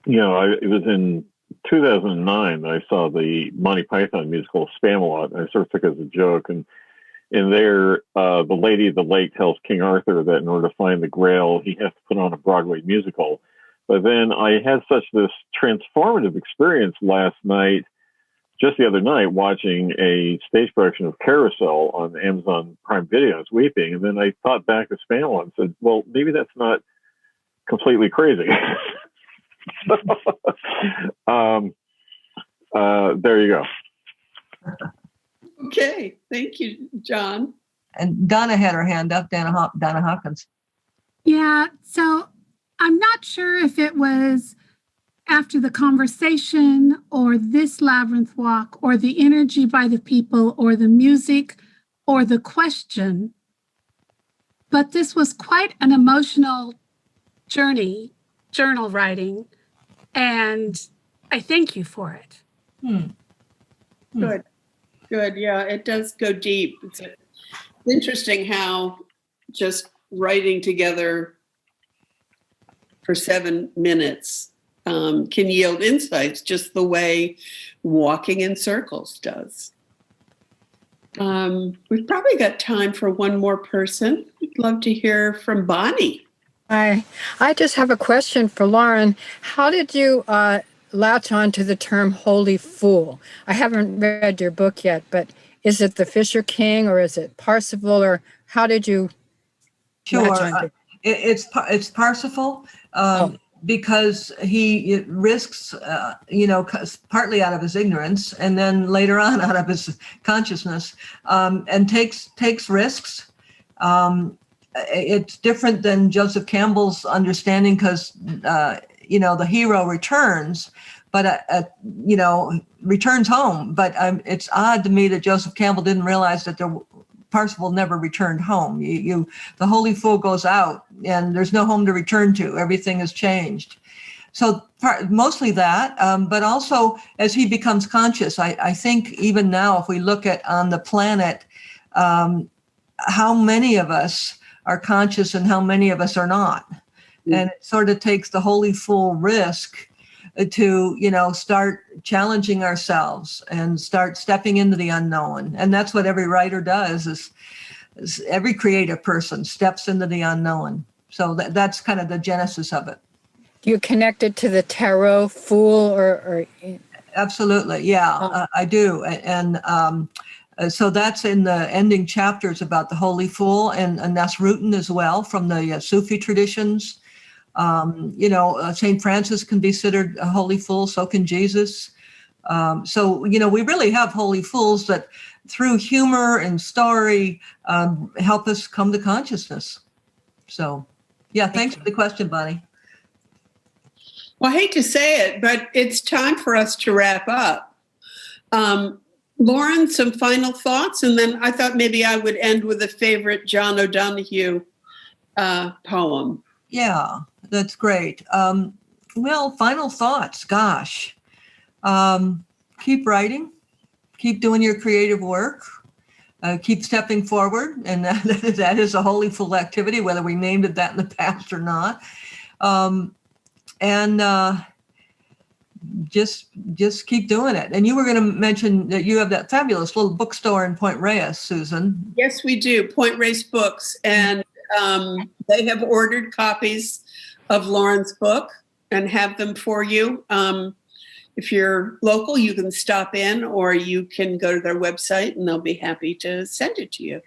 it was in 2009 I saw the Monty Python musical Spamalot, and I sort of took it as a joke. And in there, the Lady of the Lake tells King Arthur that in order to find the Grail, he has to put on a Broadway musical. But then I had this transformative experience just the other night, watching a stage production of Carousel on Amazon Prime Video. I was weeping. And then I thought back to Spamalot and said, well, maybe that's not completely crazy. There you go. Okay. Thank you, John. And Donna had her hand up, Donna Hawkins. Yeah. So I'm not sure if it was after the conversation or this labyrinth walk or the energy by the people or the music or the question, but this was quite an emotional journey, journal writing, and I thank you for it. Good. Yeah, it does go deep. It's interesting how just writing together for 7 minutes can yield insights just the way walking in circles does. We've probably got time for one more person. I'd love to hear from Bonnie. I just have a question for Lauren. How did you latch on to the term holy fool? I haven't read your book yet, but is it the Fisher King or is it Parsifal, or how did you latch on to It's Parsifal. Because he risks, partly out of his ignorance, and then later on out of his consciousness, and takes risks. It's different than Joseph Campbell's understanding because, the hero returns, but, returns home. But it's odd to me that Joseph Campbell didn't realize that Parsifal never returned home. The holy fool goes out and there's no home to return to. Everything has changed. So mostly that, but also as he becomes conscious, I think even now, if we look at on the planet, how many of us are conscious and how many of us are not. And it sort of takes the holy fool risk to, start challenging ourselves and start stepping into the unknown. And that's what every writer does is every creative person steps into the unknown. So that's kind of the genesis of it. Do you connect it to the tarot fool or? Absolutely. Yeah, I do. And so that's in the ending chapters about the holy fool and Nasruddin as well from the Sufi traditions. St. Francis can be considered a holy fool, so can Jesus. So we really have holy fools that through humor and story help us come to consciousness. So, yeah, thanks for the question, Bonnie. Well, I hate to say it, but it's time for us to wrap up. Lauren, some final thoughts? And then I thought maybe I would end with a favorite John O'Donohue poem. Yeah, that's great. Well, final thoughts. Gosh, keep writing, keep doing your creative work, keep stepping forward, and that is a holy full activity, whether we named it that in the past or not. And just keep doing it. And you were going to mention that you have that fabulous little bookstore in Point Reyes, Susan. Yes, we do. Point Reyes Books. And they have ordered copies of Lauren's book and have them for you. If you're local, you can stop in, or you can go to their website and they'll be happy to send it to you.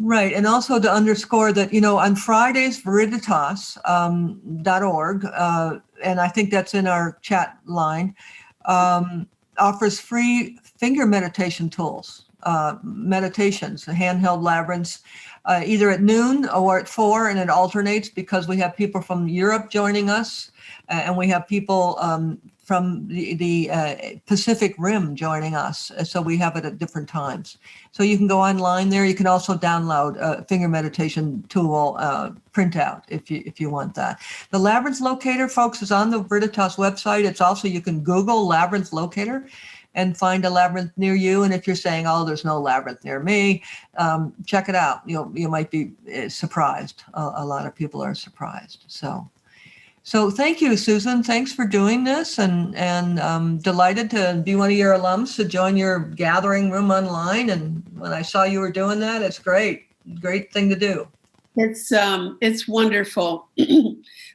Right. And also to underscore that, on Fridays, Veriditas.org, and I think that's in our chat line, offers free finger meditation tools, meditations, handheld labyrinths, either at noon or at 4, and it alternates because we have people from Europe joining us, and we have people from the Pacific Rim joining us. So we have it at different times. So you can go online there. You can also download a finger meditation tool printout if you want that. The Labyrinth Locator, folks, is on the Veriditas website. It's also, you can Google Labyrinth Locator and find a labyrinth near you. And if you're saying, oh, there's no labyrinth near me, check it out. You might be surprised. A lot of people are surprised. So thank you, Susan. Thanks for doing this, and delighted to be one of your alums to join your gathering room online. And when I saw you were doing that, it's great thing to do. It's wonderful.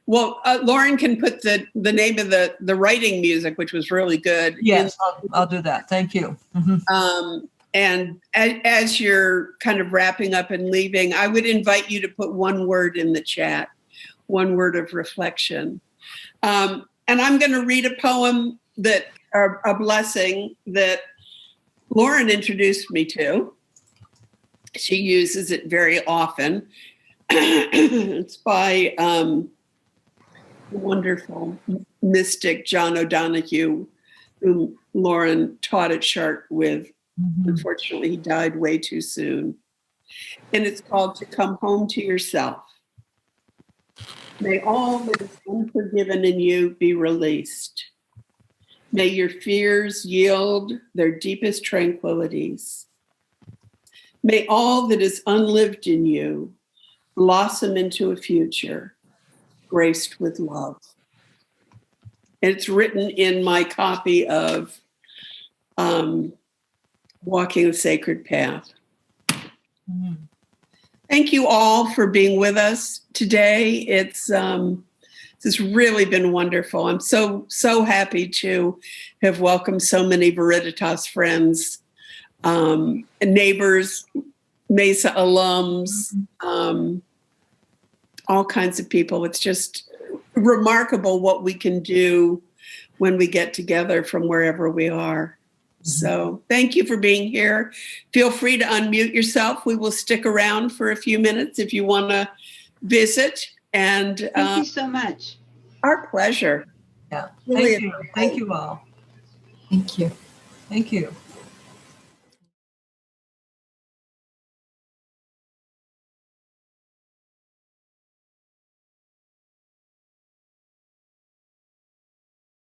Well, Lauren can put the name of the writing music, which was really good. Yes, I'll do that. Thank you. Mm-hmm. And as you're kind of wrapping up and leaving, I would invite you to put one word in the chat. One word of reflection. And I'm going to read a poem a blessing that Lauren introduced me to. She uses it very often. It's by the wonderful mystic John O'Donohue, whom Lauren taught at Chartres with. Mm-hmm. Unfortunately, he died way too soon. And it's called To Come Home to Yourself. May all that is unforgiven in you be released. May your fears yield their deepest tranquilities. May all that is unlived in you blossom into a future graced with love. It's written in my copy of Walking the Sacred Path. Mm. Thank you all for being with us today. It's really been wonderful. I'm so happy to have welcomed so many Veriditas friends, neighbors, Mesa alums, all kinds of people. It's just remarkable what we can do when we get together from wherever we are. So thank you for being here. Feel free to unmute yourself. We will stick around for a few minutes if you want to visit. And thank you so much. Our pleasure. Yeah. Really thank you all. Thank you. Thank you.